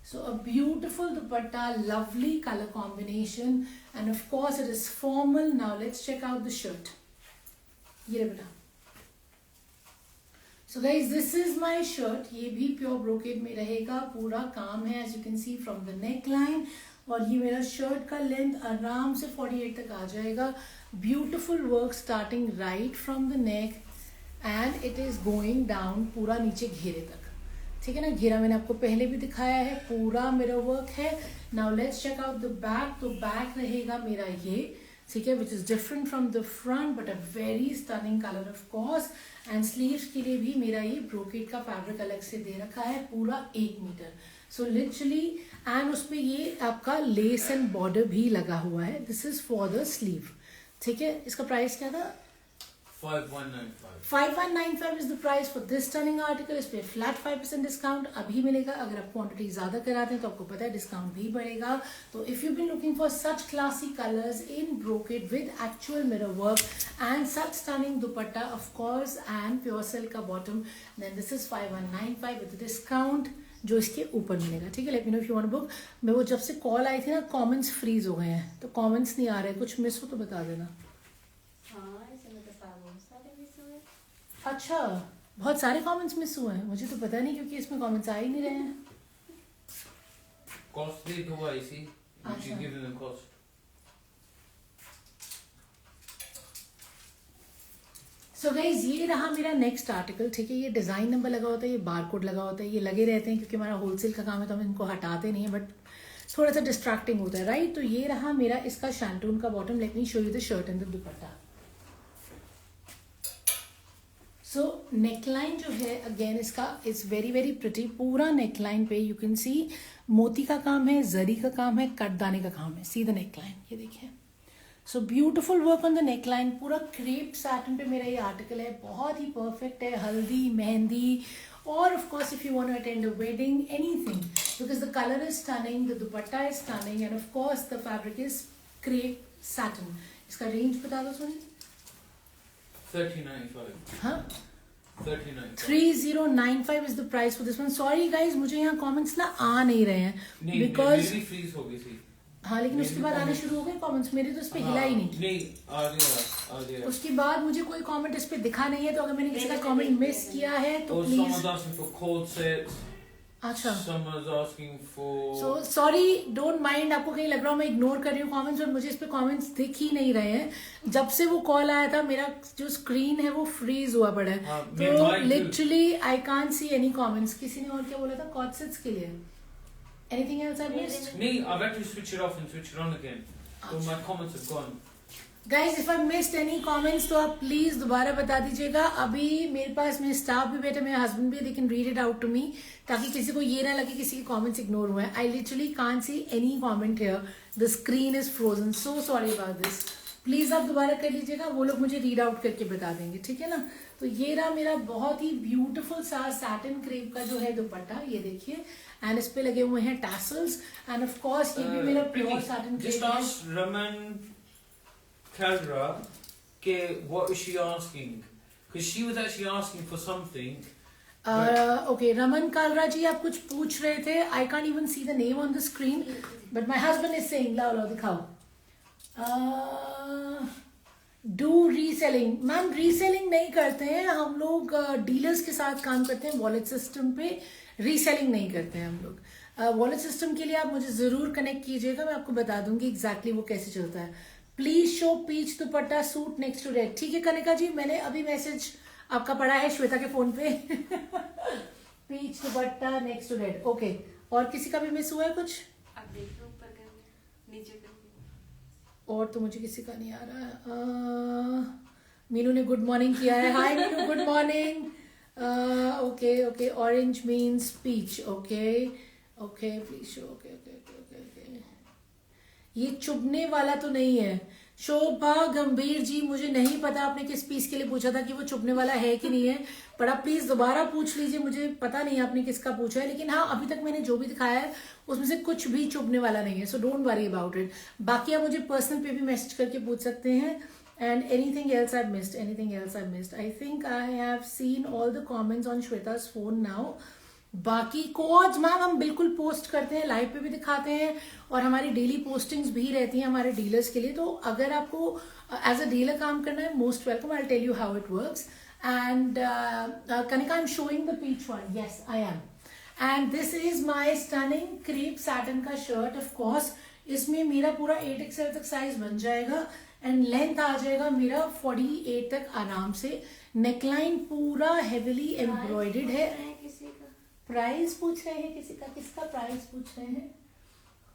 So a beautiful dupatta, lovely colour combination and of course it is formal. Now let's check out the shirt. ये बेटा, so guys this is my shirt. ये भी प्योर ब्रोकेड में रहेगा, पूरा काम है as you can see from the neckline. और ये मेरा शर्ट का लेंथ आराम से 48 तक आ जाएगा। Beautiful work starting right from the neck and it is going down पूरा नीचे घेरे तक, ठीक है ना। घेरा मैंने आपको पहले भी दिखाया है, पूरा मिरर वर्क है। Now let's check out the back. तो बैक रहेगा मेरा ये, ठीक है, which is different from the front but a very stunning colour of course. And sleeves के लिए भी मेरा ये ब्रोकेड का फैब्रिक अलग से दे रखा है, पूरा 1 मीटर। सो लिटरली, एंड उसपे ये आपका लेस एंड बॉर्डर भी लगा हुआ है। This is for the sleeve, ठीक है। इसका प्राइस क्या था? 5195। 5195 is the price for this stunning article. इस पे फ्लैट 5% डिस्काउंट अभी मिलेगा। अगर आप क्वांटिटी ज्यादा कराते हैं तो आपको पता है डिस्काउंट भी बढ़ेगा। तो if you been looking for such classy colours in brocade with actual mirror work and such stunning dupatta of course and pure silk का bottom, then this is 5195 with discount जो इसके ऊपर मिलेगा, ठीक है। Let me know if you want book. मैं वो जब से कॉल आई थी ना, कमेंट्स फ्रीज हो गए हैं, तो कमेंट्स नहीं आ रहे, कुछ मिस हो तो बता देना। अच्छा, बहुत सारे कमेंट्स मिस हुए हैं, मुझे तो पता नहीं क्योंकि इसमें कमेंट्स आ ही नहीं रहे हैं। कॉस्ट दे हुआ इसी, which you give them cost. So guys ये रहा मेरा नेक्स्ट आर्टिकल, ठीक है। ये डिजाइन नंबर लगा होता है, ये बारकोड लगा होता है, ये लगे रहते हैं क्योंकि हमारा होलसेल का काम है तो हम इनको हटाते नहीं है, बट थोड़ा सा डिस्ट्रैक्टिंग होता है, राइट। तो ये रहा मेरा इसका शैंटून का bottom. Late me show you the shirt and the dupatta. So neckline जो है अगेन इसका इज वेरी वेरी प्रिटी। पूरा नेकलाइन पे यू कैन सी मोती का काम है, जरी का काम है, कटदाने का काम है। सी द नेकलाइन, ये देखिए। So beautiful work on the neckline. पूरा क्रेप सैटिन पे मेरा ये आर्टिकल है, बहुत ही परफेक्ट है हल्दी, मेहंदी, और of course if you want to attend a wedding, anything, because the colour is stunning, the dupatta is stunning and of course the fabric is crepe satin. इसका range बता दो सोनी। 3095. हाँ 3095. 3095 is the price for this one. Sorry guys, मुझे यहाँ comments ना आ नहीं रहे हैं नहीं, बिकॉज मेरी फ्रीज हो गई थी। हाँ, लेकिन मेरी उसके बाद आने comments- शुरू हो गए कमेंट्स, मेरे तो इस पे हाँ, हिला ही नहीं। नहीं आ गया। उसके बाद मुझे कोई कमेंट इस पे दिखा नहीं है, तो अगर मैंने किसी का कमेंट मिस किया है तो Or please. someone's asking for cord sets. अच्छा, Someone's asking for. So sorry, don't mind. आपको कहीं लग रहा हो मैं इग्नोर कर रही हूँ कमेंट्स, और मुझे इस पे कमेंट्स दिख ही नहीं रहे हैं। जब से वो कॉल आया था मेरा जो स्क्रीन है वो फ्रीज हुआ पड़ा है, हाँ, तो mine too. Literally I can't see any comments. किसी ने और क्या बोला था कॉर्डसेट्स के लिए? Anything else I missed? नहीं, I've had to switch it off and switch it on again. So my comments have gone. Guys if I missed any comments तो आप प्लीज दोबारा बता दीजिएगा। अभी मेरे पास मेरे स्टाफ भी बैठे, मेरे हस्बैंड भी, they can read it out to me, ताकि किसी को ये ना लगे किसी के कमेंट्स इग्नोर हुए हैं। I literally can't see any comment here, the screen is frozen, so sorry about this. Please आप दोबारा कर लीजिएगा, वो लोग मुझे रीड आउट करके बता देंगे, ठीक है ना। तो ये रहा मेरा बहुत ही ब्यूटीफुल सा सैटिन क्रेप का जो है दुपट्टा, ये देखिए, एंड इस पे लगे हुए हैं टैसल्स, एंड ऑफ कोर्स ये भी मेरा प्योर सैटिन Just क्रेप है। ask Raman Kadra, what was she asking? Because she was actually asking for something. Okay, Raman Kalra ji आप कुछ पूछ रहे थे। I can't even see the name on the screen, but my husband is saying, लाओ लाओ दिखाओ। Do reselling. Ma'am reselling नहीं करते हैं हम लोग, डीलर्स के साथ काम करते हैं वॉलेट सिस्टम पे, रीसेलिंग नहीं करते हैं हम लोग। वॉलेट सिस्टम के लिए आप मुझे जरूर कनेक्ट कीजिएगा, मैं आपको बता दूंगी एग्जैक्टली वो कैसे चलता है। Please show peach dupatta suit next to red. ठीक है कनिका जी, मैंने अभी मैसेज आपका पढ़ा है श्वेता के फोन पे। Peach dupatta next to red, okay. और किसी का भी मिस हुआ है कुछ? आप देख लो ऊपर करके, नीचे करके। और तो मुझे किसी का नहीं आ रहा है। मीनू ने गुड मॉर्निंग किया है, hi Meenu, good morning. Okay okay, orange means peach, okay okay, please show, okay okay okay okay. ये चुभने वाला तो नहीं है। शोभा गंभीर जी, मुझे नहीं पता आपने किस पीस के लिए पूछा था कि वो चुभने वाला है कि नहीं है, पर आप प्लीज दोबारा पूछ लीजिए, मुझे पता नहीं आपने किसका पूछा है, लेकिन हाँ अभी तक मैंने जो भी दिखाया है उसमें से कुछ भी चुभने वाला नहीं है, so don't worry about it. बाकी आप मुझे पर्सनल पे भी मैसेज करके पूछ सकते हैं। And anything else I missed, anything else I missed? I think I have seen all the comments on श्वेता's फोन नाउ। बाकी कोड्स मैम हम बिल्कुल पोस्ट करते हैं, लाइव पे भी दिखाते हैं, और हमारी डेली पोस्टिंग्स भी रहती हैं हमारे डीलर्स के लिए। तो अगर आपको एज अ डीलर काम करना है, most welcome, I will tell you how it works. And Kanika, I am showing the peach one, yes I am. And this is my stunning crepe satin का शर्ट। ऑफ कोर्स इसमें मेरा पूरा 8XL तक size बन जाएगा, and length आ जाएगा मेरा 48 तक आराम से। नेकलाइन पूरा हेविली एम्ब्रॉयडर्ड है। किसी का प्राइस पूछ रहे हैं किसी का? किसका प्राइस पूछ रहे हैं?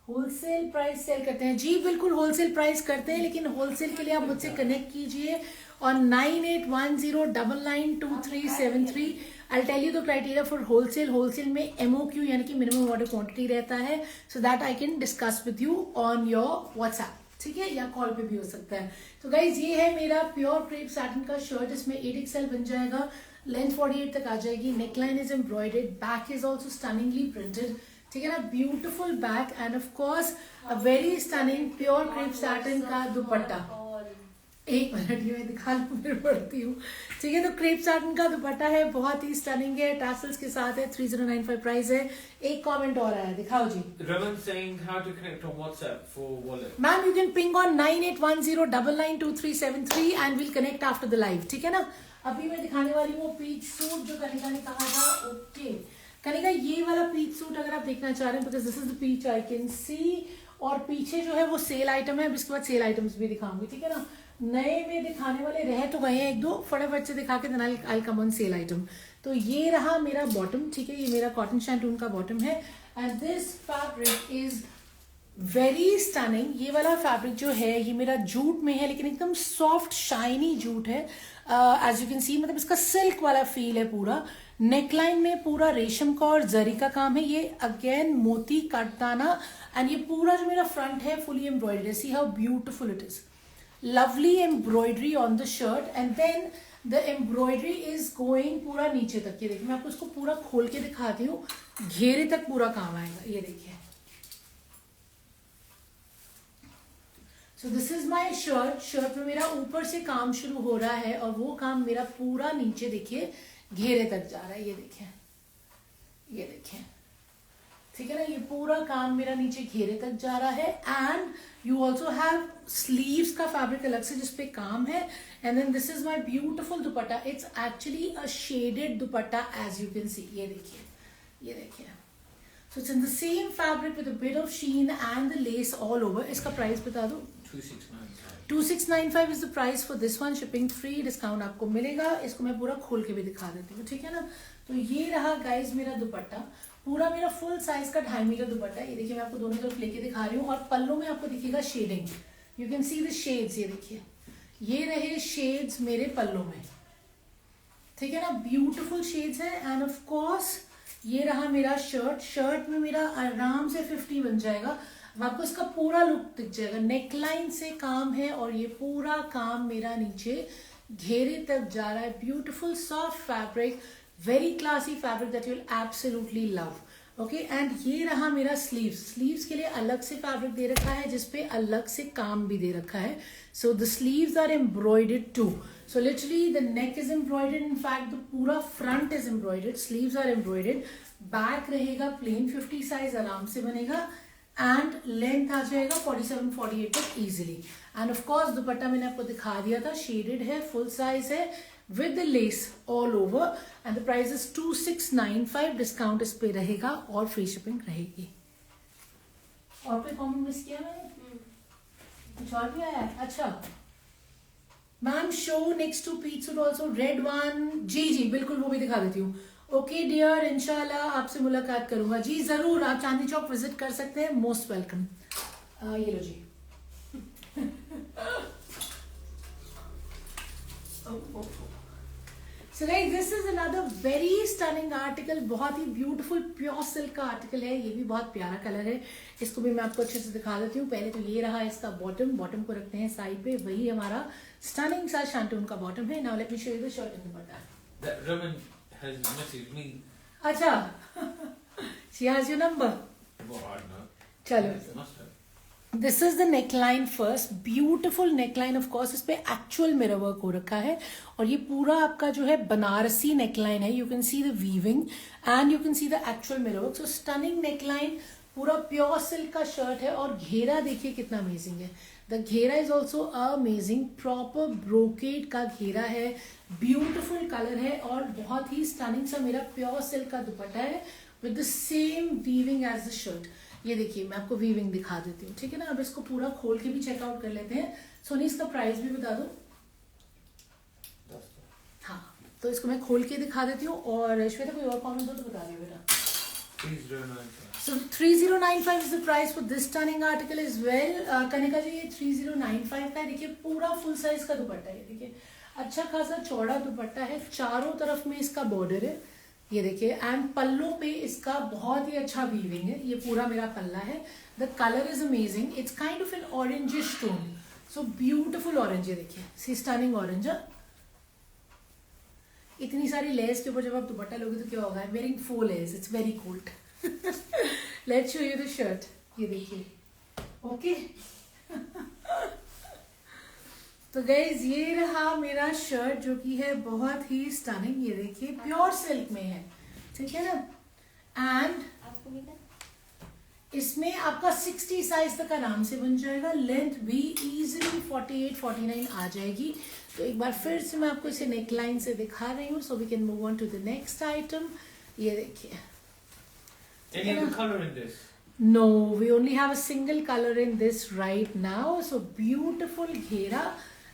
होलसेल प्राइस सेल करते हैं जी, बिल्कुल होलसेल प्राइस करते हैं, लेकिन होलसेल के लिए आप मुझसे कनेक्ट कीजिए और 9810992373। I tell you the criteria for wholesale. Wholesale में MOQ यानी कि मिनिमम ऑर्डर क्वांटिटी रहता है, so that I can discuss with you on your WhatsApp, ठीक है, या कॉल पे भी हो सकता है। तो गाइज ये है मेरा प्योर क्रेप सैटिन का शर्ट, इसमें 8XL बन जाएगा, लेंथ 48 तक आ जाएगी, neckline is embroidered, back is also stunningly printed, ठीक है ना, beautiful back, and of course a very stunning pure crepe satin का दुपट्टा। एक मिनट ये मैं दिखा लूं, फिर पढ़ती हूँ, ठीक है। तो क्रेप सैटिन का दुपट्टा है, बहुत ही स्टनिंग है, टैसल्स के साथ है, 3095 प्राइस है। एक कमेंट और आया, दिखाओ जी। Raman saying how to connect on WhatsApp for wallet. Ma'am you can ping on 9810992373 and will connect after the live, ठीक है ना। अभी मैं दिखाने वाली हूँ पीच सूट जो कनिका ने कहा था। ओके कनिका, ये वाला पीच सूट अगर आप देखना चाह रहे हैं, because this is the peach I can see, और पीछे जो है वो सेल आइटम है, इसके बाद सेल आइटम्स भी दिखाऊंगी, ठीक है ना। नए में दिखाने वाले रह तो गए हैं एक दो, फटाफट से दिखा के then I come on sale item. तो ये रहा मेरा बॉटम, ठीक है, ये मेरा कॉटन शैंटून का बॉटम है, and this fabric is very stunning. ये वाला फैब्रिक जो है ये मेरा जूट में है, लेकिन एकदम सॉफ्ट शाइनी जूट है, एज यू कैन सी, मतलब इसका सिल्क वाला फील है पूरा। नेकलाइन में पूरा रेशम का और जरी का काम है, ये अगेन मोती कटदाना, एंड ये पूरा जो मेरा फ्रंट है फुली एम्ब्रॉयडर्ड है, see how beautiful it is, lovely embroidery on the shirt, and then the embroidery is going पूरा नीचे तक। ये देखिए, मैं आपको इसको पूरा खोल के दिखाती हूँ, घेरे तक पूरा काम आएगा, ये देखिए। सो this is my shirt. Shirt में मेरा ऊपर से काम शुरू हो रहा है और वो काम मेरा पूरा नीचे देखिए घेरे तक जा रहा है। ये देखिए, ये देखिए, ठीक है ना, ये पूरा काम मेरा नीचे घेरे तक जा रहा है। And you also have sleeves का फैब्रिक अलग से जिसपे काम है। And then this is my beautiful dupatta. It's actually a shaded dupatta as you can see. ये देखिए, ये देखिए। So it's in the same fabric with a bit of sheen and the lace all over. इसका प्राइस बता दो। 2695. 2695 is the price for this one. Shipping free, discount आपको मिलेगा। इसको मैं पूरा खोल के भी दिखा देती हूँ, ठीक है ना। तो ये रहा गाइज मेरा दुपट्टा, पूरा मेरा फुल साइज का 2.5 मीटर दुपट्टा। ये देखिए मैं आपको दोनों तरफ लेके दिखा रही हूँ। और पल्लों में आपको दिखेगा shading. You can see the shades. ये देखिए, ये रहे शेड्स मेरे पल्लों में, ठीक है ना, ब्यूटिफुल शेड्स है। एंड ऑफ कोर्स ये रहा मेरा शर्ट। शर्ट में मेरा आराम से 50 बन जाएगा। अब आपको इसका पूरा लुक दिख जाएगा। नेकलाइन से काम है और ये पूरा काम मेरा नीचे घेरे तक जा रहा है। Beautiful soft fabric, very classy fabric that you will absolutely love. Okay, and ये रहा मेरा स्लीव्स। स्लीव्स के लिए अलग से फैब्रिक दे रखा है जिसपे अलग से काम भी दे रखा है। So the sleeves are embroidered too. So literally the neck is embroidered. In fact, the पूरा front is embroidered. Sleeves are embroidered. Back रहेगा plain 50 size आराम से बनेगा and length आ जाएगा 47-48 तक easily. And of course दुपट्टा मैंने आपको दिखा दिया था, shaded है, full size है with the lace all over and the price is 2695. Discount इस पे रहेगा और फ्री शिपिंग रहेगी। और कोई कॉमेंट मिस किया मैंने? कुछ और भी आया? अच्छा ma'am, show next to peach suit also red one. जी जी बिल्कुल, वो भी दिखा देती हूँ। ओके डियर, इंशाल्लाह आपसे मुलाकात करूंगा। जी जरूर, आप चांदनी चौक विजिट कर सकते हैं, मोस्ट वेलकम। ये लो जी। So guys, this is another very stunning article। बहुत ही ब्यूटीफुल प्योर सिल्क का आर्टिकल है। ये भी बहुत प्यारा कलर है। इसको भी मैं आपको अच्छे से दिखा देती हूँ। पहले तो ये रहा इसका बॉटम। बॉटम को रखते हैं साइड पे। वही हमारा स्टनिंग सा शांटून का बॉटम है। Now let me show you the shirt and dupatta. That woman has messaged me. अच्छा she has your number। Well, I don't know. चलो, Must have. This is the neckline first. Beautiful neckline, of course इस पे actual mirror work हो रखा है और ये पूरा आपका जो है बनारसी नेकलाइन है। You can see the weaving and you can see the actual mirror work. So stunning neckline, पूरा प्योर सिल्क का शर्ट है। और घेरा देखिए कितना अमेजिंग है। द घेरा is also amazing, proper brocade का घेरा है, ब्यूटिफुल कलर है और बहुत ही स्टनिंग सा मेरा प्योर सिल्क का दुपट्टा है with the same weaving as the shirt. ये देखिए मैं आपको वीविंग दिखा देती हूँ, ठीक है ना। अब इसको पूरा खोल के भी चेकआउट कर लेते हैं। सोनी इसका प्राइस भी बता दो। हाँ, तो इसको मैं खोल के दिखा देती हूँ। और श्वेता कोई और कॉमेंट हो तो बता दियो बेटा। 3095. So 3095 is the price for this stunning article as well। Kanika जी ये 3095 का है। देखिए पूरा फुल साइज का दुपट्टा है। देखिए अच्छा खासा चौड़ा दुपट्टा है, चारों तरफ में इसका बॉर्डर है। ये देखिए एंड पल्लों पे इसका बहुत ही अच्छा वीविंग है। ये पूरा मेरा पल्ला है। The colour is amazing. It's kind of an orangish tone, so beautiful orange है। देखिए सी स्टनिंग ऑरेंज। इतनी सारी लेस के ऊपर जब आप दुपट्टा लोगे तो क्या होगा? Wearing 4 layers, it's very cold. Let's show you the shirt. ये देखिए, ओके। तो गाइज ये रहा मेरा शर्ट जो कि है बहुत ही स्टनिंग। ये देखिए प्योर सिल्क में है, ठीक है ना। एंड आपको मिला? इसमें आपका 60 साइज तक आराम से बन जाएगा। लेंथ भी इजीली 48-49 आ जाएगी। तो एक बार फिर से मैं आपको इसे नेकलाइन से दिखा रही हूँ, so we can move on to the next item. ये देखिए। Any other color in this? No, we only have a single color in this right now. So beautiful घेरा।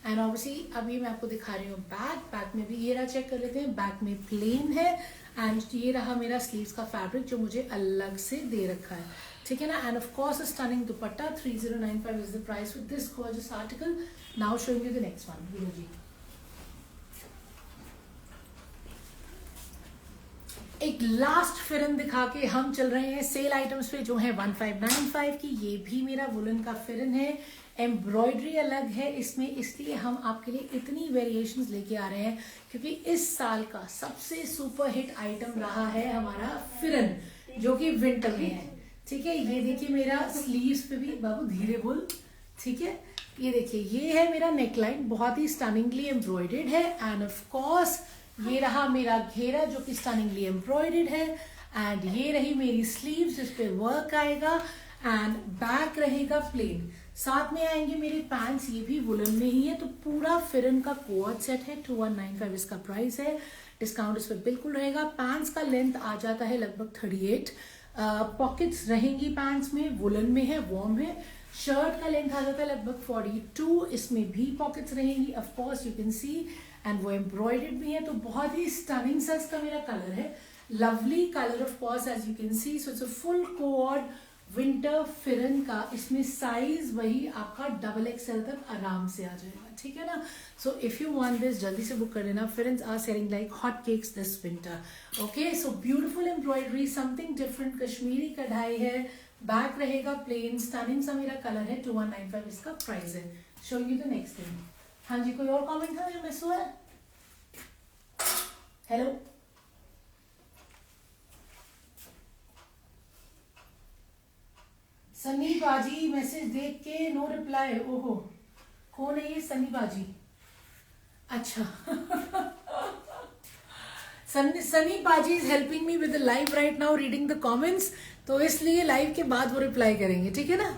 एंड ऑब्वियसली अभी मैं आपको दिखा रही हूँ बैक में भी घेरा चेक कर लेते हैं। बैक में प्लेन है एंड ये रहा मेरा स्लीव्स का फैब्रिक जो मुझे अलग से दे रखा है, ठीक है ना। And of course stunning dupatta. 3095 is the price for this gorgeous article. Now showing you the next one. वीरो जी एक लास्ट फिरन दिखा के हम चल रहे हैं सेल आइटम्स पे जो है 1595 की। ये भी मेरा वुलन का फिरन है। एम्ब्रॉयडरी अलग है इसमें, इसलिए हम आपके लिए इतनी वेरिएशंस लेके आ रहे हैं क्योंकि इस साल का सबसे सुपर हिट आइटम रहा है हमारा फिरन जो कि विंटर में है, ठीक है। ये देखिए मेरा स्लीव्स पे भी, बाबू धीरे बोल, ठीक है। ये देखिए, ये है मेरा नेकलाइन, बहुत ही स्टनिंगली एम्ब्रॉयडेड है। एंड ऑफ कोर्स ये रहा मेरा घेरा जो कि स्टनिंगली एम्ब्रॉयडेड है। एंड ये रही मेरी स्लीव्स जिस पे वर्क आएगा। एंड बैक रहेगा प्लेन। साथ में आएंगे मेरे पैंट्स, ये भी वुलन में ही है। तो पूरा फिरन का कोट सेट है, 2195 इसका प्राइस है। डिस्काउंट इस पर बिल्कुल रहेगा। पैंट्स का लेंथ आ जाता है लगभग 38। पॉकेट्स रहेंगी पैंट्स में, वुलन में है, वार्म है। शर्ट का लेंथ आ जाता है लगभग 42, इसमें भी पॉकेट्स रहेंगी, of course you can C. And वो एम्ब्रॉयडेड भी है। तो बहुत ही स्टनिंग सा इसका मेरा कलर है, lovely colour of course as you can see. So it's a full code winter pheran का। इसमें साइज वही आपका XXL तक आराम से आ जाएगा, ठीक है ना। So if you want this जल्दी से बुक कर लेना। Pherans are selling like hot cakes this winter. Okay, so beautiful embroidery, something different, Kashmiri कढ़ाई है। बैक रहेगा प्लेन, स्टनिंग सा मेरा कलर है, 2195 इसका प्राइस है। Show you the next thing. हाँ जी, कोई और कमेंट था जो मिस हुआ है? हेलो, सनी बाजी मैसेज देख के नो रिप्लाई। ओहो, कौन है ये सनी बाजी? अच्छा सनी बाजी is helping me with the live right now, reading the comments. तो इसलिए लाइव के बाद वो रिप्लाई करेंगे, ठीक है ना।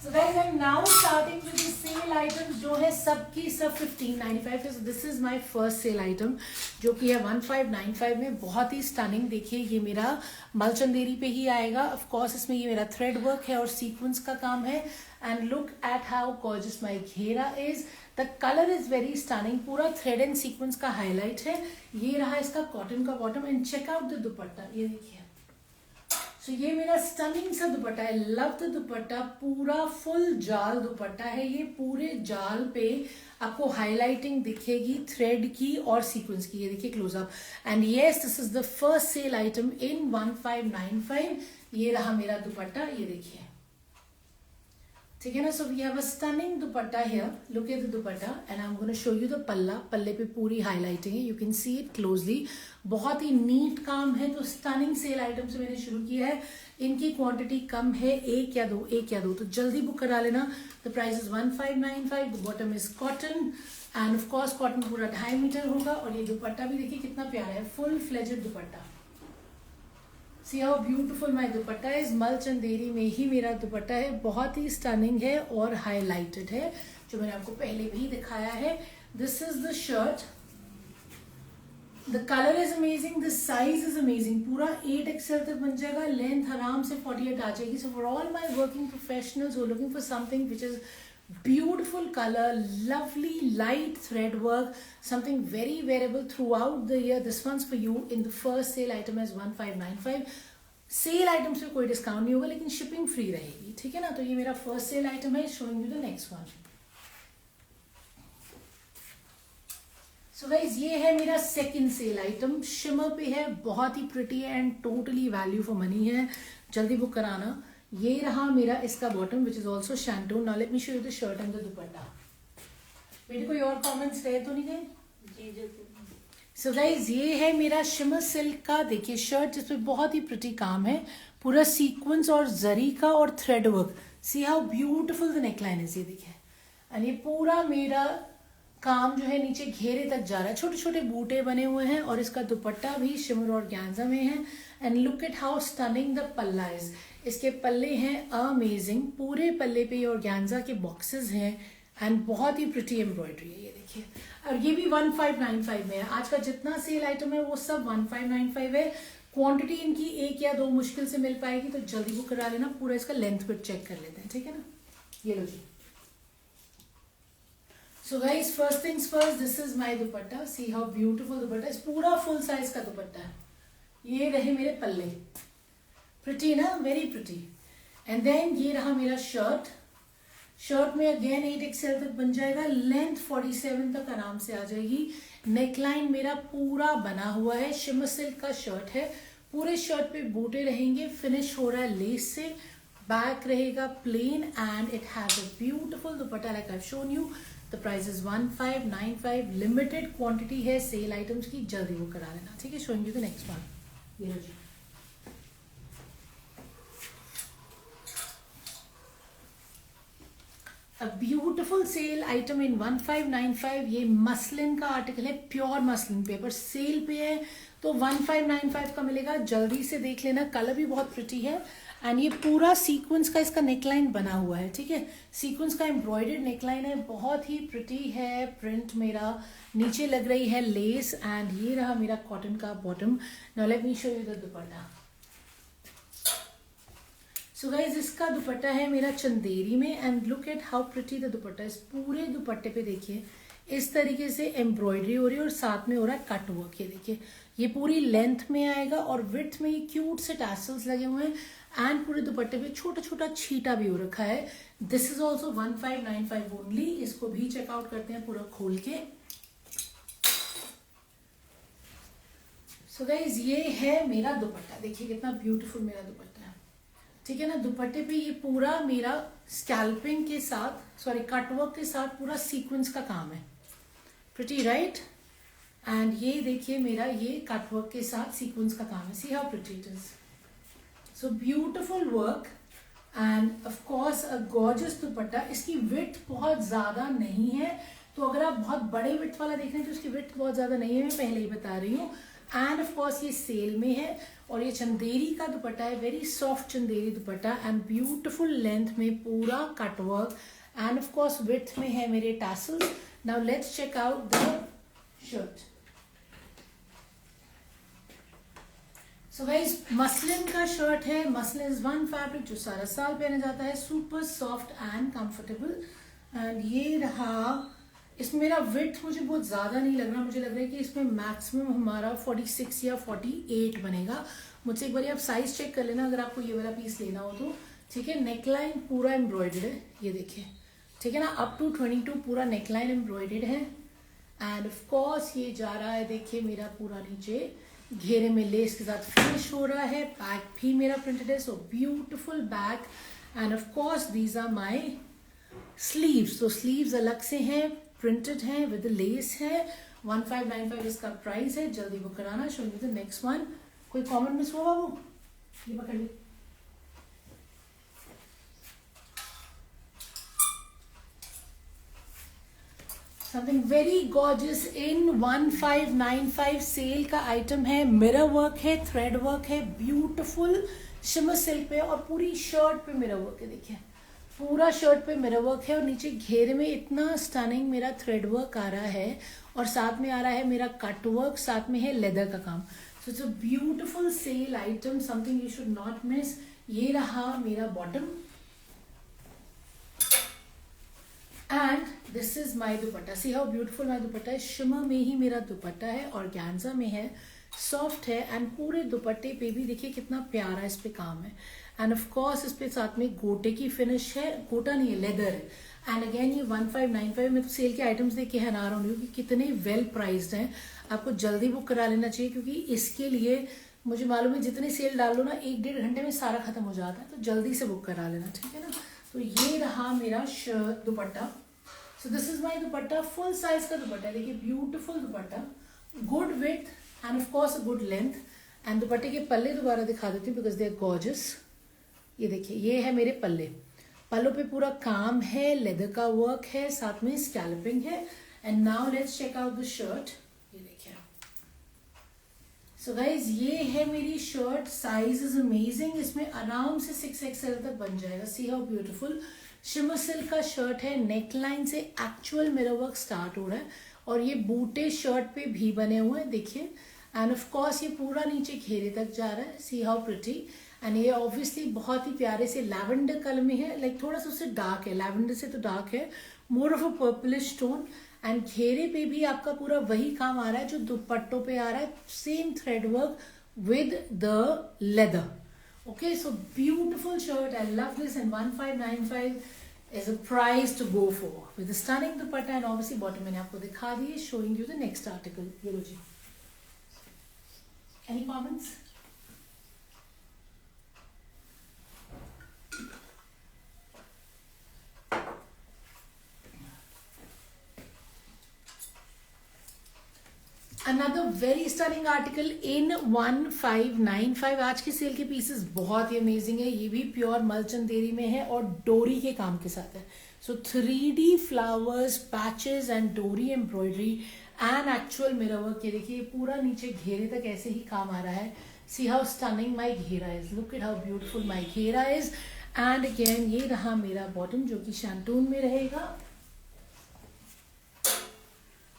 So guys, I'm now starting with the sale items जो है सबकी सब 1595 है। So this is my first sale item जो कि है 1595 में, बहुत ही स्टनिंग। देखिए, ये मेरा मलचंदेरी पे ही आएगा। ऑफ कोर्स इसमें ये मेरा थ्रेड वर्क है और सीक्वेंस का काम है। And look at how gorgeous my घेरा is. The colour is very stunning, पूरा थ्रेड एंड सीक्वेंस का हाईलाइट है। ये रहा इसका कॉटन का bottom. And check out the dupatta, ये देखिए। तो ये मेरा स्टनिंग सा दुपट्टा है, लव द दुपट्टा। पूरा फुल जाल दुपट्टा है। ये पूरे जाल पे आपको हाईलाइटिंग दिखेगी थ्रेड की और सीक्वेंस की। ये देखिए closeup. And yes, this is the first sale item in 1595। ये रहा मेरा दुपट्टा, ये देखिए, ठीक है ना। So we have a stunning dupatta here, look at the dupatta. And I am gonna show you the पल्ला। पल्ले पे पूरी हाईलाइटिंग है, you can see it closely. बहुत ही नीट काम है। तो स्टनिंग सेल आइटम से मैंने शुरू किया है। इनकी क्वांटिटी कम है, एक या दो, तो जल्दी बुक करा लेना। The price is 1595। The bottom is cotton and of course cotton पूरा 2.5 मीटर होगा। और ये दुपट्टा भी देखिए कितना प्यारा है, full fledged dupatta. See how beautiful my dupatta is। मल चंदेरी में ही मेरा दुपट्टा है, बहुत ही स्टनिंग है और हाईलाइटेड है, जो मैंने आपको पहले भी दिखाया है। This is the shirt, the colour is amazing, the size is amazing. पूरा 8XL तक बन जाएगा, लेंथ आराम से 48 आ जाएगी। So for all my working professionals who looking for something which is beautiful color, lovely light thread work, something very wearable throughout the year, this one's for you in the first sale item as 1595। Sale items में कोई discount नहीं होगा, लेकिन shipping free रहेगी, ठीक है ना। तो ये मेरा फर्स्ट सेल आइटम है। Showing you the next one. So guys, ये है मेरा सेकंड सेल आइटम, शिमर पे है, बहुत ही प्रिटी है and totally value for money है। जल्दी बुक कराना। ये रहा मेरा इसका bottom which is also shantoon. Now let me show you the shirt and the दुपट्टा। बेटे कोई और कमेंट्स रहे तो नहीं गए? जी जी। सो गाइज, ये है मेरा शिमर सिल्क का, देखिए शर्ट, जिसपे बहुत ही प्रिटी काम है, पूरा सीक्वेंस और जरी का और thread work. C how beautiful the neckline is, ये देखिए। एंड ये पूरा मेरा काम जो है नीचे घेरे तक जा रहा है, छोटे छोटे बूटे बने हुए हैं। और इसका दुपट्टा भी शिमर और गैंजा में है। And look at how stunning the पल्ला इज। इसके पल्ले हैं अमेजिंग, पूरे पल्ले पे और गैंजा के बॉक्सेस हैं एंड बहुत ही प्रिटी एम्ब्रॉयडरी है, ये देखिए। और ये भी 1595 में है। आज का जितना सेल आइटम है वो सब 1595 है। क्वांटिटी इनकी 1 या 2 मुश्किल से मिल पाएगी, तो जल्दी बुक करा लेना। पूरा इसका लेंथ फिट चेक कर लेते हैं, ठीक है ना। ये लो जी। So guys, first things first, this is my dupatta. See how beautiful dupatta, इस पूरा फुल साइज का दुपट्टा है। ये रहे मेरे पल्ले, प्रिटी ना, वेरी प्रिटी। एंड देन ये रहा मेरा शर्ट। शर्ट में अगेन 8XL तक बन जाएगा, लेंथ 47 तक आराम से आ जाएगी। नेकलाइन मेरा पूरा बना हुआ है, शिमर सिल्क का शर्ट है। पूरे शर्ट पे बूटे रहेंगे, फिनिश हो रहा है लेस से। बैक रहेगा plain and it has a beautiful dupatta like I have shown you. The price is 1595। Limited quantity है सेल आइटम्स की, जल्दी वो करा लेना, ठीक है। Showing you the next one. ये लो जी। A beautiful sale item in 1595। ये मसलिन का आर्टिकल है, प्योर मसलिन पेपर, सेल पे है तो 1595 का मिलेगा। जल्दी से देख लेना, कलर भी बहुत प्रिटी है। एंड ये पूरा सीक्वेंस का इसका नेकलाइन बना हुआ है, ठीक है, सीक्वेंस का एम्ब्रॉयडर्ड नेकलाइन है, बहुत ही प्रिटी है प्रिंट मेरा। नीचे लग रही है लेस एंड ये रहा मेरा कॉटन का bottom. Now let me show you the dupatta. So guys इसका दुपट्टा है मेरा चंदेरी में and look at how pretty the दुपट्टा। इस पूरे दुपट्टे पे देखिए इस तरीके से एम्ब्रॉयडरी हो रही है और साथ में हो रहा है कट वर्क। ये देखिए ये पूरी लेंथ में आएगा और विड्थ में ये क्यूट से टैसल्स लगे हुए हैं एंड पूरे दुपट्टे पे छोटा छोटा छीटा भी हो रखा है। This is also 1595 only. इसको भी चेकआउट करते हैं पूरा खोल के। सो गाइज ये है मेरा दुपट्टा, देखिए कितना ब्यूटीफुल मेरा दुपट्टा है, ठीक है ना। दुपट्टे पे ये पूरा मेरा स्कैल्पिंग के साथ, सॉरी कटवर्क के साथ पूरा सीक्वेंस का काम है, प्रिटी राइट। एंड ये देखिए मेरा ये कटवर्क के साथ सीक्वेंस का काम है, see how pretty it is. So beautiful work and of course a gorgeous दुपट्टा। इसकी विड्थ बहुत ज्यादा नहीं है, तो अगर आप बहुत बड़े विड्थ वाला देख रहे हैं तो इसकी विड्थ बहुत ज्यादा नहीं है, मैं पहले ही बता रही हूँ। एंड ऑफ कोर्स ये सेल में है और ये चंदेरी का दुपट्टा है, very soft Chanderi dupatta and beautiful length में पूरा cutwork and of course width में है मेरे tassels. Now let's check out the shirt. So guys muslin का शर्ट है, मसलिन इज वन फैब्रिक जो सारा साल पहना जाता है, super soft and comfortable. And ये रहा, इसमें मेरा विड्थ मुझे बहुत ज़्यादा नहीं लग रहा, मुझे लग रहा है कि इसमें मैक्सिमम हमारा 46 या 48 बनेगा। मुझसे एक बार आप साइज चेक कर लेना अगर आपको ये वाला पीस लेना हो तो, ठीक है। नेकलाइन पूरा एम्ब्रॉयडर्ड है, ये देखिए, ठीक है ना, अप टू 22 पूरा नेकलाइन एम्ब्रॉयडर्ड है। एंड ऑफ कोर्स ये जा रहा है, देखिए मेरा पूरा नीचे घेरे में लेस के साथ फिनिश हो रहा है। बैक भी मेरा प्रिंटेड है, so beautiful back. And of course these are my sleeves, तो स्लीव्स अलग से हैं, प्रिंटेड है विद लेस है। 1595 इसका प्राइस है, जल्दी बुक कराना। Show you the next one. कोई कॉमन मिस हुआ बाबू, ये पकड़ ली। Something very gorgeous in 1595 sale का आइटम है, मिरर वर्क है, थ्रेड वर्क है, ब्यूटिफुल शिमर सिल्क पे और पूरी शर्ट पे मिरर वर्क है। देखिए पूरा शर्ट पे मिरर वर्क है और नीचे घेरे में इतना स्टनिंग मेरा थ्रेड वर्क आ रहा है और साथ में आ रहा है मेरा कट वर्क, साथ में है लेदर का काम। So it's a beautiful sale item, something you should not miss. ये रहा मेरा bottom and this is my dupatta. See how beautiful my dupatta है, शिमर में ही मेरा दुपट्टा है, ऑर्गेन्जा में है, सॉफ्ट है एंड पूरे दुपट्टे पे भी देखिए कितना प्यारा इस पे काम है। एंड ऑफ कोर्स इस पे साथ में गोटे की फिनिश है, गोटा नहीं है लेदर है। एंड अगेन ये 1595 में तो सेल के आइटम्स देख के हैरान हो रही हूँ कि कितने वेल प्राइस्ड हैं। आपको जल्दी बुक करा लेना चाहिए क्योंकि इसके लिए मुझे मालूम है जितने सेल डाल लो ना 1-1.5 घंटे में सारा खत्म हो जाता है, तो जल्दी से बुक करा लेना, ठीक है ना। तो ये रहा मेरा दुपट्टा। सो this is my dupatta, full size का दुपट्टा, देखिए beautiful dupatta, good width and of course good length. And दुपट्टे के पल्ले दोबारा दिखा देती हूँ बिकॉज दे आर गॉर्जियस। ये देखिए ये है मेरे पल्ले, पल्लों पे पूरा काम है, लेदर का वर्क है, साथ में स्कैल्पिंग है। And now let's check out the shirt. ये देखिए सो गाइज ये है मेरी शर्ट, साइज इज अमेजिंग, इसमें आराम से 6XL तक बन जाएगा। सी हाउ ब्यूटिफुल शिमर सिल्क का शर्ट है, नेकलाइन से एक्चुअल मिरर वर्क स्टार्ट हो रहा है और ये बूटे शर्ट पे भी बने हुए हैं, देखिए। एंड ऑफ कोर्स ये पूरा नीचे घेरे तक जा रहा है, सी हाउ प्रिटी। एंड ये ऑब्वियसली बहुत ही प्यारे से लैवेंडर कलर में है, लाइक थोड़ा सा उससे डार्क है, लैवेंडर से तो डार्क है, more of a purplish tone. And घेरे पे भी आपका पूरा वही काम आ रहा है जो दुपट्टों पे आ रहा है, same thread work with the leather. Okay, so beautiful shirt, I love this and 1595 is a price to go for with the stunning dupatta and obviously bottom मैंने आपको दिखा दी है। showing you the next article। ये लो जी, any comments? Another very stunning article in 1595। आज के cell के pieces बहुत ही अमेजिंग है। ये भी प्योर मलचंदेरी में है और डोरी के काम के साथ है। सो 3D फ्लावर्स, पैचेस एंड डोरी embroidery and actual mirror work. ये देखिए पूरा नीचे घेरे तक ऐसे ही काम आ रहा है। सी हाउ स्टनिंग माई घेरा is, look at how beautiful my घेरा इज। एंड अगेन ये रहा मेरा बॉटम जो कि शैंटून में रहेगा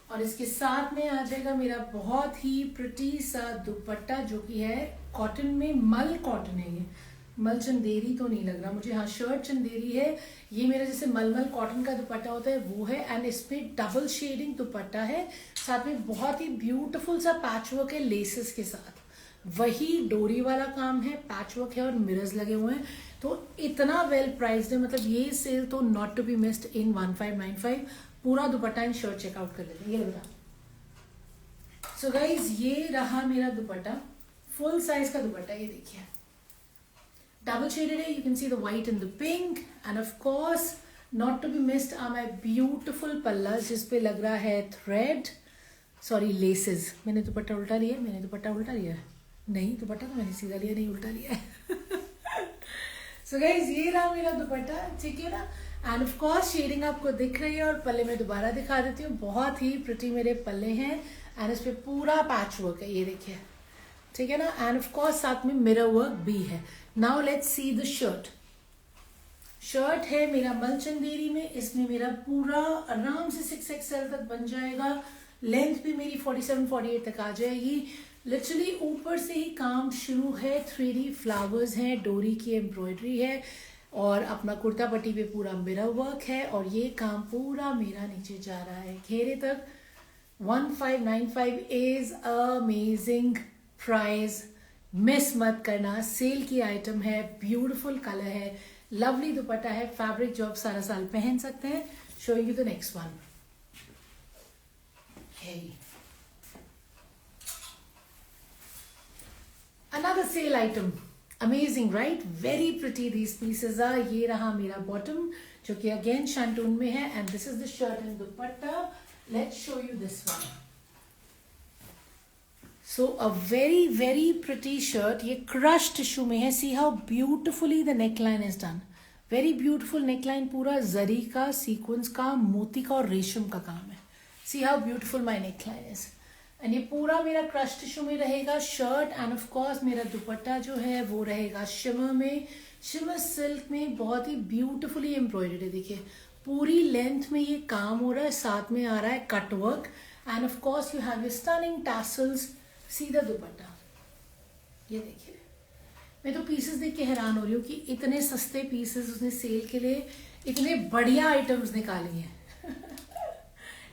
और इसके साथ में आ जाएगा मेरा बहुत ही प्रिटी सा दुपट्टा जो कि है कॉटन में, मल कॉटन है ये, मल चंदेरी तो नहीं लग रहा मुझे, हाँ शर्ट चंदेरी है। ये मेरा जैसे मलमल कॉटन का दुपट्टा होता है वो है एंड इसमें डबल शेडिंग दुपट्टा है, साथ में बहुत ही ब्यूटीफुल सा पैचवर्क है लेसेस के साथ। वही डोरी वाला काम है, पैचवर्क है और मिरर्स लगे हुए हैं। तो इतना वेल प्राइस्ड है, मतलब ये सेल तो not to be missed in 1595। पूरा दुपट्टा एंड शर्ट चेकआउट कर लेते हैं। ये बता। सो गाइज ये रहा मेरा दुपट्टा, फुल साइज का दुपट्टा। ये देखिए डबल शेडेड है, you can see the white and the pink and of course not to be missed are my beautiful pallus जिस पे लग रहा है थ्रेड, सॉरी लेसेस। मैंने दुपट्टा उल्टा लिया, मैंने दुपट्टा उल्टा लिया है, नहीं दुपट्टा तो मैंने सीधा लिया, नहीं उल्टा लिया है। सो गाइज ये रहा मेरा दुपट्टा, ठीक है ना। एंड ऑफ कोर्स शेडिंग आपको दिख रही है और पल्ले में दोबारा दिखा देती हूँ। बहुत ही प्रिटी मेरे पल्ले हैं एंड इस पे पूरा पैच वर्क है, ये देखिए, ठीक है ना। एंड ऑफ कोर्स साथ में मिरर वर्क भी है। Now let's see the shirt. Shirt है मेरा मलचंदेरी में, इसमें मेरा पूरा आराम से 6XL तक बन जाएगा। लेंथ भी मेरी 47-48 तक आ जाएगी। लिटरली ऊपर से ही काम शुरू है, 3D फ्लावर्स हैं, डोरी की एम्ब्रॉयडरी है और अपना कुर्ता पट्टी पे पूरा मिरर वर्क है और ये काम पूरा मेरा नीचे जा रहा है घेरे तक। 1595 इज अमेजिंग प्राइस, मिस मत करना। सेल की आइटम है, ब्यूटीफुल कलर है, लवली दुपट्टा है, फैब्रिक जो आप सारा साल पहन सकते हैं। Showing you the next one. Another sale item, amazing right, very pretty these pieces are। ये रहा मेरा bottom जो कि again शैंटून में है and this is the shirt and dupatta। Let's show you this one। So a very very pretty shirt, ये crushed tissue में है। See how beautifully the neckline is done, very beautiful neckline, पूरा जरी का, sequence का, मोती का और रेशम का काम है। See how beautiful my neckline is। And ये पूरा मेरा क्रश टिश्यू में रहेगा शर्ट एंड ऑफ कोर्स मेरा दुपट्टा जो है वो रहेगा शिमर में, शिमर सिल्क में, बहुत ही ब्यूटीफुली एम्ब्रॉयडर्ड है। देखिए पूरी लेंथ में ये काम हो रहा है, साथ में आ रहा है cut work and of course you have stunning tassels. सीधा दुपट्टा, ये देखिए मैं तो पीसेस देख के हैरान हो रही हूँ कि इतने सस्ते पीसेस उसने सेल के लिए इतने बढ़िया आइटम्स निकाली हैं।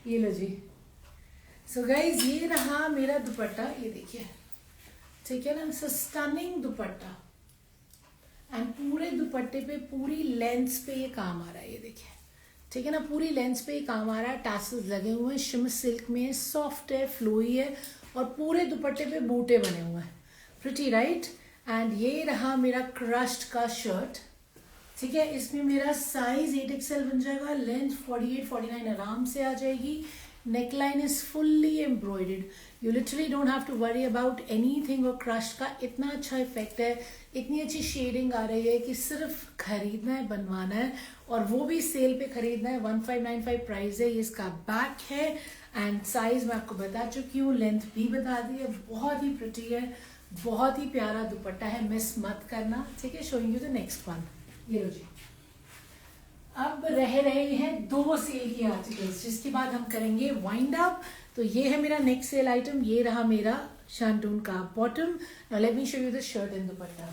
ये लो जी। सो गाइज ये रहा मेरा दुपट्टा, ये देखिए, ठीक है ना। सो स्टनिंग दुपट्टा एंड पूरे दुपट्टे पे पूरी लेंथ पे ये काम आ रहा है, ये देखिए, ठीक है ना। पूरी लेंथ पे ये काम आ रहा है, टैसल्स लगे हुए हैं, शिमर सिल्क में, सॉफ्ट है, फ्लोई है और पूरे दुपट्टे पे बूटे बने हुए हैं, प्रिटी राइट। एंड ये रहा मेरा क्रश्ड का शर्ट, ठीक है। इसमें मेरा साइज 8XL बन जाएगा, लेंथ 48-49 आराम से आ जाएगी। Neckline is fully embroidered, you literally don't have to worry about anything. और क्रश का इतना अच्छा इफेक्ट है, इतनी अच्छी शेडिंग आ रही है कि सिर्फ खरीदना है, बनवाना है और वो भी सेल पे खरीदना है। 1595 प्राइस है। ये इसका बैक है एंड साइज मैं आपको बता चुकी हूँ, लेंथ भी बता दी है। बहुत ही प्रिटी है, बहुत ही प्यारा दुपट्टा है, मिस मत करना, ठीक है। Showing you the next one. ये लो जी। अब रह रहे हैं 2 सेल की आर्टिकल्स जिसके बाद हम करेंगे वाइंड अप। तो ये है मेरा नेक्स्ट सेल आइटम, ये रहा मेरा शैंटून का bottom. Now let me show you the shirt and dupatta.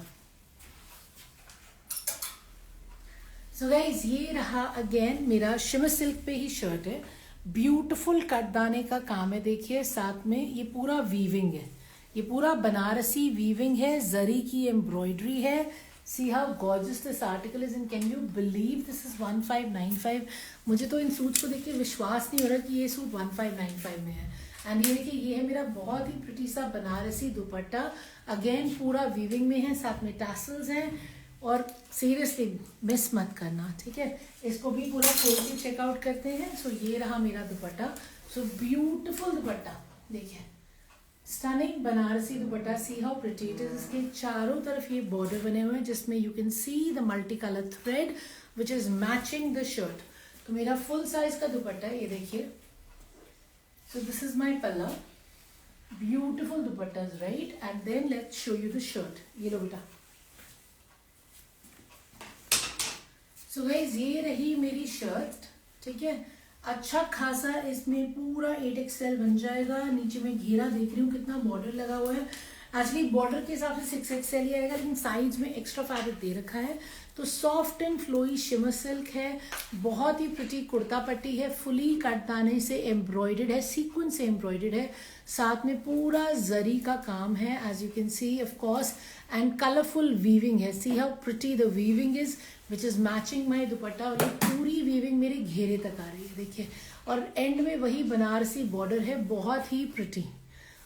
So guys ये रहा अगेन मेरा शिमर सिल्क पे ही शर्ट है, ब्यूटीफुल कटदाने का काम है, देखिए साथ में ये पूरा वीविंग है, ये पूरा बनारसी वीविंग है, जरी की एम्ब्रॉयडरी है। See how gorgeous this article is and can you believe this is 1595। मुझे तो इन सूट्स को देख के विश्वास नहीं हो रहा कि ये सूट 1595 में है। एंड ये देखिए ये है मेरा बहुत ही प्रिटी सा बनारसी दुपट्टा, अगेन पूरा वीविंग में है, साथ में टैसल्स हैं और सीरियसली मिस मत करना, ठीक है। इसको भी पूरा खोल के चेकआउट करते हैं। सो ये रहा मेरा दुपट्टा, सो ब्यूटिफुल दुपट्टा, देखिए stunning Banarasi dupatta, see how pretty it is. इसके चारों तरफ ये बॉर्डर बने हुए हैं जिसमें you can see the multi colour thread which is matching the shirt. तो मेरा फुल साइज का दुपट्टा है, ये देखिए। सो दिस इज माई पल्ला, beautiful dupattas right. And then let's show you the shirt. ये लो बेटा। सो गाइज ये रही मेरी शर्ट, ठीक है। अच्छा खासा इसमें पूरा 8XL बन जाएगा। नीचे में घेरा देख रही हूँ कितना बॉर्डर लगा हुआ है। एक्चुअली बॉर्डर के हिसाब से 6XL ही आएगा, लेकिन साइड्स में एक्स्ट्रा फैब्रिक दे रखा है। तो soft and flowy shimmer silk है, बहुत ही प्रिटी कुर्ता पट्टी है, फुली कटदाने से एम्ब्रॉयडर्ड है, सीक्वेंस से एम्ब्रॉयडर्ड है, साथ में पूरा जरी का काम है as you can see of course. And colourful weaving है, see how pretty the weaving is which is matching my dupatta. और ये पूरी वीविंग मेरे घेरे तक आ रही है, देखिए। और एंड में वही बनारसी बॉर्डर है, बहुत ही pretty.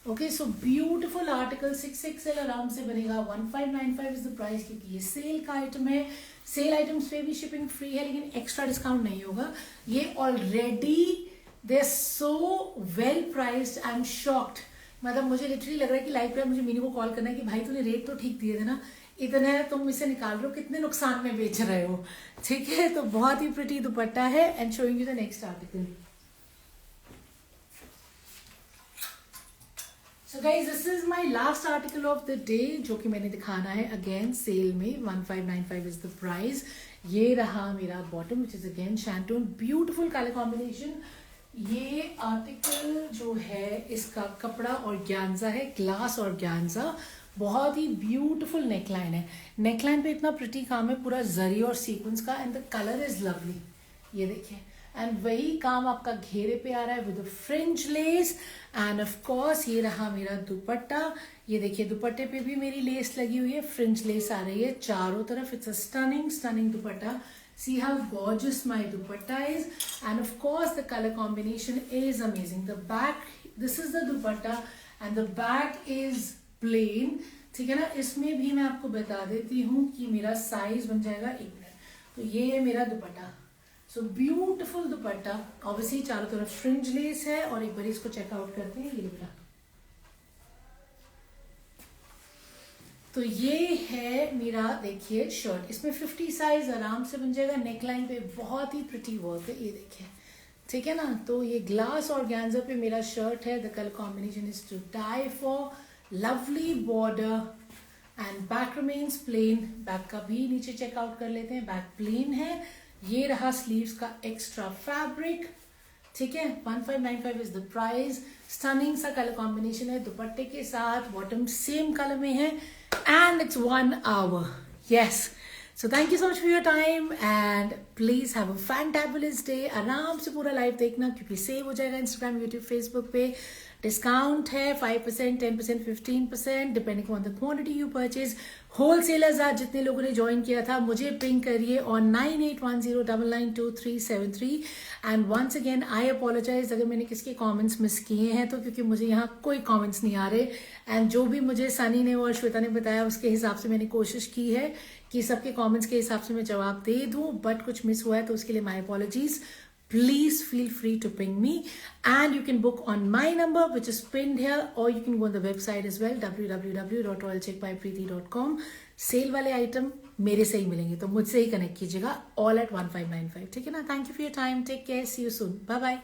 Okay, so beautiful article, 6XL आराम से बनेगा। 1595 इज द प्राइस, क्योंकि ये सेल का आइटम है। सेल आइटम्स पे भी शिपिंग फ्री है, लेकिन एक्स्ट्रा डिस्काउंट नहीं होगा। ये already they so well priced, I am shocked. मतलब मुझे लिटरली लग रहा है कि लाइव पे मुझे मीनू को कॉल करना है कि भाई तूने रेट तो ठीक दिए थे ना, इतने तुम इसे निकाल रहे हो, कितने नुकसान में बेच रहे हो, ठीक है। तो बहुत ही प्रिटी दुपट्टा है। And showing you the next article. So guys this is my last article of the day, जो कि मैंने दिखाना है अगेन सेल में। 1595 इज द प्राइस। ये रहा मेरा bottom which is again shantoon, beautiful colour combination. ये आर्टिकल जो है इसका कपड़ा ऑर्गेन्जा है, ग्लास ऑर्गेन्जा, बहुत ही ब्यूटिफुल नेकलाइन है। नेकलाइन पे इतना प्रिटी काम है पूरा जरी और सीक्वेंस का, and the colour is lovely, ये देखिए। एंड वही काम आपका घेरे पे आ रहा है with fringe less. And of course ये रहा मेरा दुपट्टा, ये देखिए। दुपट्टे पे भी मेरी लेस लगी हुई है, फ्रिंज लेस आ रही है चारों तरफ। It's a stunning dupatta. See how gorgeous my dupatta is, and of course the color combination is amazing. The back, this is the dupatta and the back is plain, ठीक है ना। इसमें भी मैं आपको बता देती हूँ कि मेरा साइज बन जाएगा 1 मिनट। तो ये है मेरा दुपट्टा, सो ब्यूटिफुल दुपट्टा। ऑब्वियसली चारों तरफ फ्रिंज लेस है, और एक बार इसको चेकआउट करते हैं। ये दुपट्टा, तो ये है मेरा देखिए शर्ट। इसमें 50 साइज आराम से बन जाएगा। नेकलाइन पे बहुत ही प्रिटी वर्क है, ये देखिए, ठीक है ना। तो ये ग्लास ऑर्गेन्जा पे मेरा शर्ट है। The colour combination is to die for, lovely border and back remains plain. Back का भी नीचे चेकआउट कर लेते हैं, बैक प्लेन है। ये रहा स्लीव्स का एक्स्ट्रा फैब्रिक, ठीक है। 1595 इज द प्राइस। स्टनिंग सा कलर कॉम्बिनेशन है दुपट्टे के साथ, बॉटम सेम कलर में है, and it's 1 hour. Yes. So thank you so much for your time and please have a fantabulous day. आराम से पूरा लाइव देखना, क्योंकि सेव हो जाएगा Instagram, YouTube, Facebook पे। डिस्काउंट है 5%, 10%, 15% depending on the quantity you purchase. Wholesalers आज जितने लोगों ने ज्वाइन किया था, मुझे पिंग करिए on 9810992373। And once again I apologise अगर मैंने किसके कमेंट्स मिस किए हैं तो, क्योंकि मुझे यहाँ कोई कमेंट्स नहीं आ रहे। एंड जो भी मुझे सनी ने और श्वेता ने बताया उसके हिसाब से मैंने कोशिश की है कि सबके कमेंट्स के हिसाब से मैं जवाब दे दूं, बट कुछ मिस हुआ है तो उसके लिए माई apologies. Please feel free to ping me, and you can book on my number which is pinned here, or you can go on the website as well, www.royalcheckbypreeti.com। Sale वाले item मेरे से ही मिलेंगे, तो मुझसे ही कनेक्ट कीजिएगा, all at 1595, ठीक है ना। Thank you for your time, take care, see you soon, bye bye.